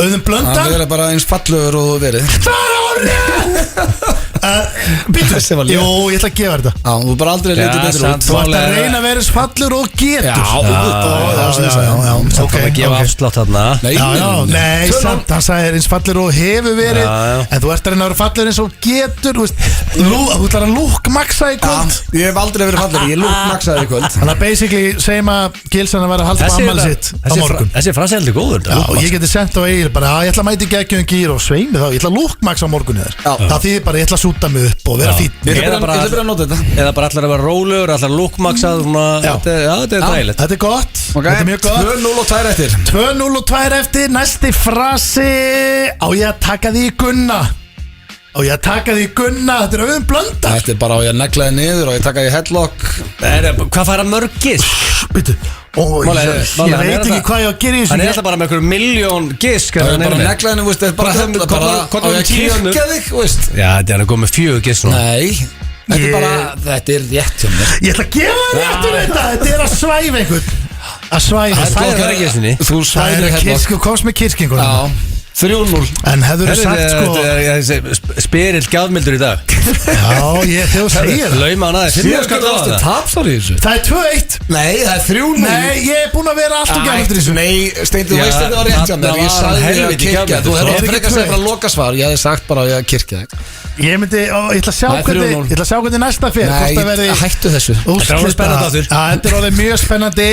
Auðum blönda Það er bara eins fallegur og verið. Það er árið Býttu, Þessi var létt. jú, ég ætla að gefa þetta Já, þú bara aldrei Já, litið betur samt. út. Þú ætti að reyna að vera eins fallur og getur Já, Svo kom að gefa afslátt þarna Nei, Nei, samt, hann sagði eins fallur og hefur verið Já, já. En þú ert að reyna að vera fallur eins og getur Þú ætlar að lúkmaksa í kvöld Ég hef aldrei verið fallegur, ég lúkmaksaði í kvöld. Þannig að basically segjum að Gilsan að vera að halda á ammæli sitt á morgun Þessi frasi er heldur góður Já, og ég geti sendt á eigir bara að ég ætla að mæti geggjum gýr og sveimi þá, ég ætla að lúkmaksa á morgunni þér Já. Það þýðir bara, ég ætla að súta mig upp og vera fín Ég Eða ætla bara- að byrja að nota þetta. Eða bara allar að vera rólegur, allar lúkmaksað Þetta er þægilegt Þetta er gott, Ok, þetta er mjög gott 2-0 og 2 eftir. 2-0 og 2 eftir, næsti frasi Á ég að taka því í gunna Á ég að taka því í gunna Þetta er auðum blönda Þetta er bara á ég að negla þið niður og ég taka því headlock. Hvað færa mörgis? Býtu, ég hann er veit ekki alltaf- hvað ég á að gera í Hann er þessu alltaf bara með einhverjum miljón gisk Það er bara að negla henni, veist, þetta er bara Hvað- hella, hvað- bara hvað- á ég að tíu kirkja þig, veist. Já, þetta er hann komið 4 gisk núna Nei, þetta er Ég- bara, þetta er rétt hjá mér. Ég ætla að gefa það réttur þetta er að svæfa einhvern Að svæfa Headlock Það er ekki einu sinni. Þú er svæðir að headlock. kirkja, komst með kirkinguna Já, 3-0. En hefur þú sagt sko Spyrill gjafmildur í dag Já, þegar þú segir það Lauma hann aðeins Síðan skal það aftur tapsar í þessu. Það er 2-1 Nei, það er 3-0. Nei, ég er búin að vera alltaf gæmur í þessu Nei, Steindi, þú Já, veist þetta var rétt hjá mér. þarna Ég var sagði hann þér að helviti kirkja. gjafmildur, Þú sko. hefði Er frekar ekki að segja 2-1? bara lokasvar. Ég hefði sagt bara að ég að kirkja þig. Ég ætla að sjá Það er hvernig 3-0. Ég ætla að sjá hvernig næsta fyrir Nei, Hvort það verði hættu þessu. Þetta er alveg spennandi aftur. Já, þetta er alveg mjög spennandi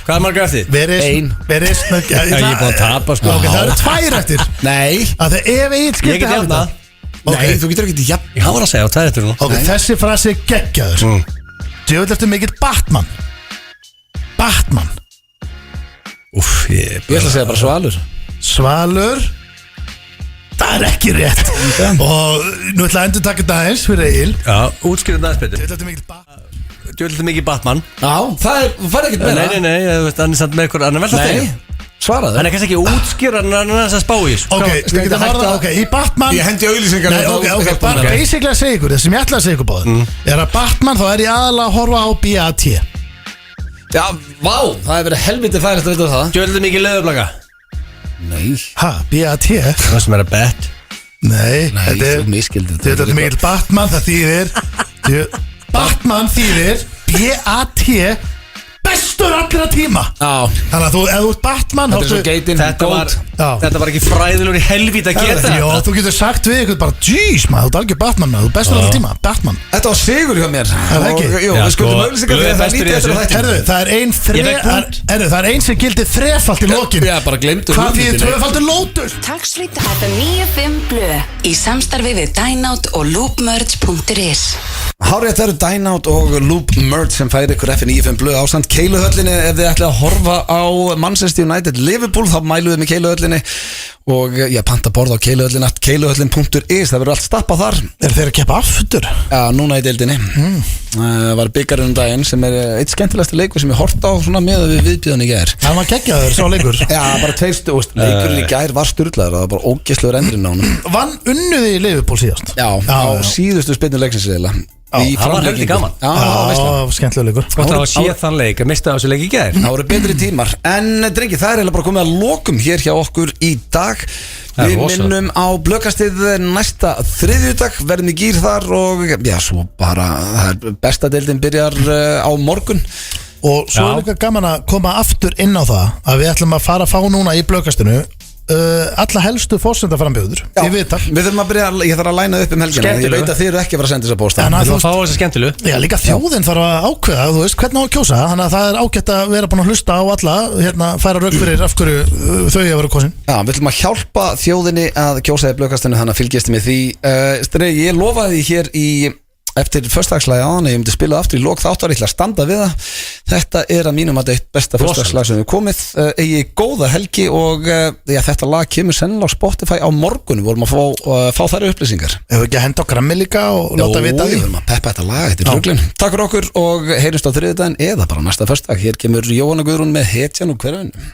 Hvað er margar eftir? Ein. Verið Já, ég er búin að tapa sko Ok, það eru 2 eftir Nei, Að það ef ég Ég skildi get hafa jafna Ok. nei, þú getur ekki jafn. Ég var að segja á 2 eftir nú Ok, þessi frasi er geggjaður Djöfull eftir mikill Batman Batman Úff, ég Ég ætla að segja bara svalur. Svalur Það er ekki rétt Og nú ætla að endur taka þetta aðeins fyrir Egil Já, útskýrðum það betur Djöfull eftir mikill Batman Djöldið mikið Batman Já, það er, þú færði ekkert meira. Nei, þú veist, hann er samt með ykkur Hann er vel það Nei, svaraðu. Hann er kannski ekki útskýrður Hann er þess að spá í þessu. Ok, Skal við ég getum hætta? varða Ok, í Batman Ég hendi auðlýsingar. Nei, ok, bara basically að segja ykkur Það sem ég ætla að segja ykkur báður Er að Batman þá er ég aðalega að horfa á BAT Já, vá, það hefur verið helviti færist að vita það. Djöldið mikið leðurblaka Nei, Ha, BAT? Það sem er að bet Nei, nei, þetta er þú miskildi Þetta er mikil Batman, það þýðir Batman þýðir B-A-T bestur allra tíma. Já. Þannig að ef þú ert Batman Þetta er svo geitin Þetta var ekki fræðilegur í helvít að geta Já, þú getur sagt við ykkur bara jeez maður, þú ert algjör Batman maður, þú ert bestur allra tíma, Batman. Þetta var sigur hjá mér. það ekki? Jú, Já, við skuldum sko, auglýsingar Blöð fyrir er það bestur í lítið eftir þessu. þetta. Herðu, það er ein sem gildi þrefalt í lokin. Já, bara gleymdu Hvað því hugmyndinni. tvöfaldur Lotus? Taxfree FM 95 Blö í samstarfi við Dynout og loopmerge.is. Hárið þetta eru Dynout og Loop Merge sem færi ykkur F95 Blöð ásamt Keiluhöllinni. Ef þið ætlaði að horfa á Manchester United Liverpool þá mæluðu við með Keiluhöllinni og panta borð á Keiluhöllinni keiluhöllin.is, það verður allt stappað þar. Er þeir að keppa aftur? Já, núna í deildinni var byggarinn daginn sem er eitt skemmtilegasti leikur sem ég hort á svona með við viðbjöðan í gær. Það var geggjaður, sá leikur. Já, bara leikurinn í gær var sturlaður, það var bara ógeðslegur endurinn á honum. Vann unnuði í Liverpool síðast. Já, á síðustu spilnu leiksins eiginlega. það var heldur gaman. Já, það var veistla. Skemmtilega leikur. Gott að sé þann leik, að mista á þessu leik í gær. Það voru betri tímar. En drengi, það er eiginlega bara komið að lokum hér hjá okkur í dag. Það er Við rosa. minnum á blökastið næsta þriðjudag, verðum í gýr þar og svo bara, það er besta deildin byrjar á morgun. Og svo er líka gaman að koma aftur inn á það að við ætlum að fara að fá núna í blökastinu alla helstu forsendaframbjóður í viðtal. Við þurfum að byrja, ég þarf að læna upp helgina. Ég Skemmtilegu. veit að þið eru ekki að fara að senda þess að pósta. En Þú að að fá þessu skemmtilu. Já, líka þjóðin þarf að ákveða, þú veist, hvernig á að kjósa. Þannig að það er ágætt að vera búin að hlusta á alla, færa rauk fyrir af hverju þau að vera kosin. Já, við ætlum að hjálpa þjóðinni að kjósa í blökastinu, þannig að fylgjast með því. Ég lofaði því hér eftir föstudagsslagi áðan að ég myndi spila aftur í lok þáttar, ég ætla að standa við það. Þetta er að mínum að eitt besta föstudagsslag sem við komið. Eigi góða helgi og þetta lag kemur sennilega á Spotify á morgun. Við vorum að fá þær upplýsingar. Ef við ekki að henda á grammi líka og láta vita Við því. vorum að peppa þetta lag, þetta er ruglun. Takk fyrir okkur og heyrjumst á þriðjudaginn eða bara næsta föstudag. Hér kemur Jóhanna Guðrún með Hetjan og hverfinu.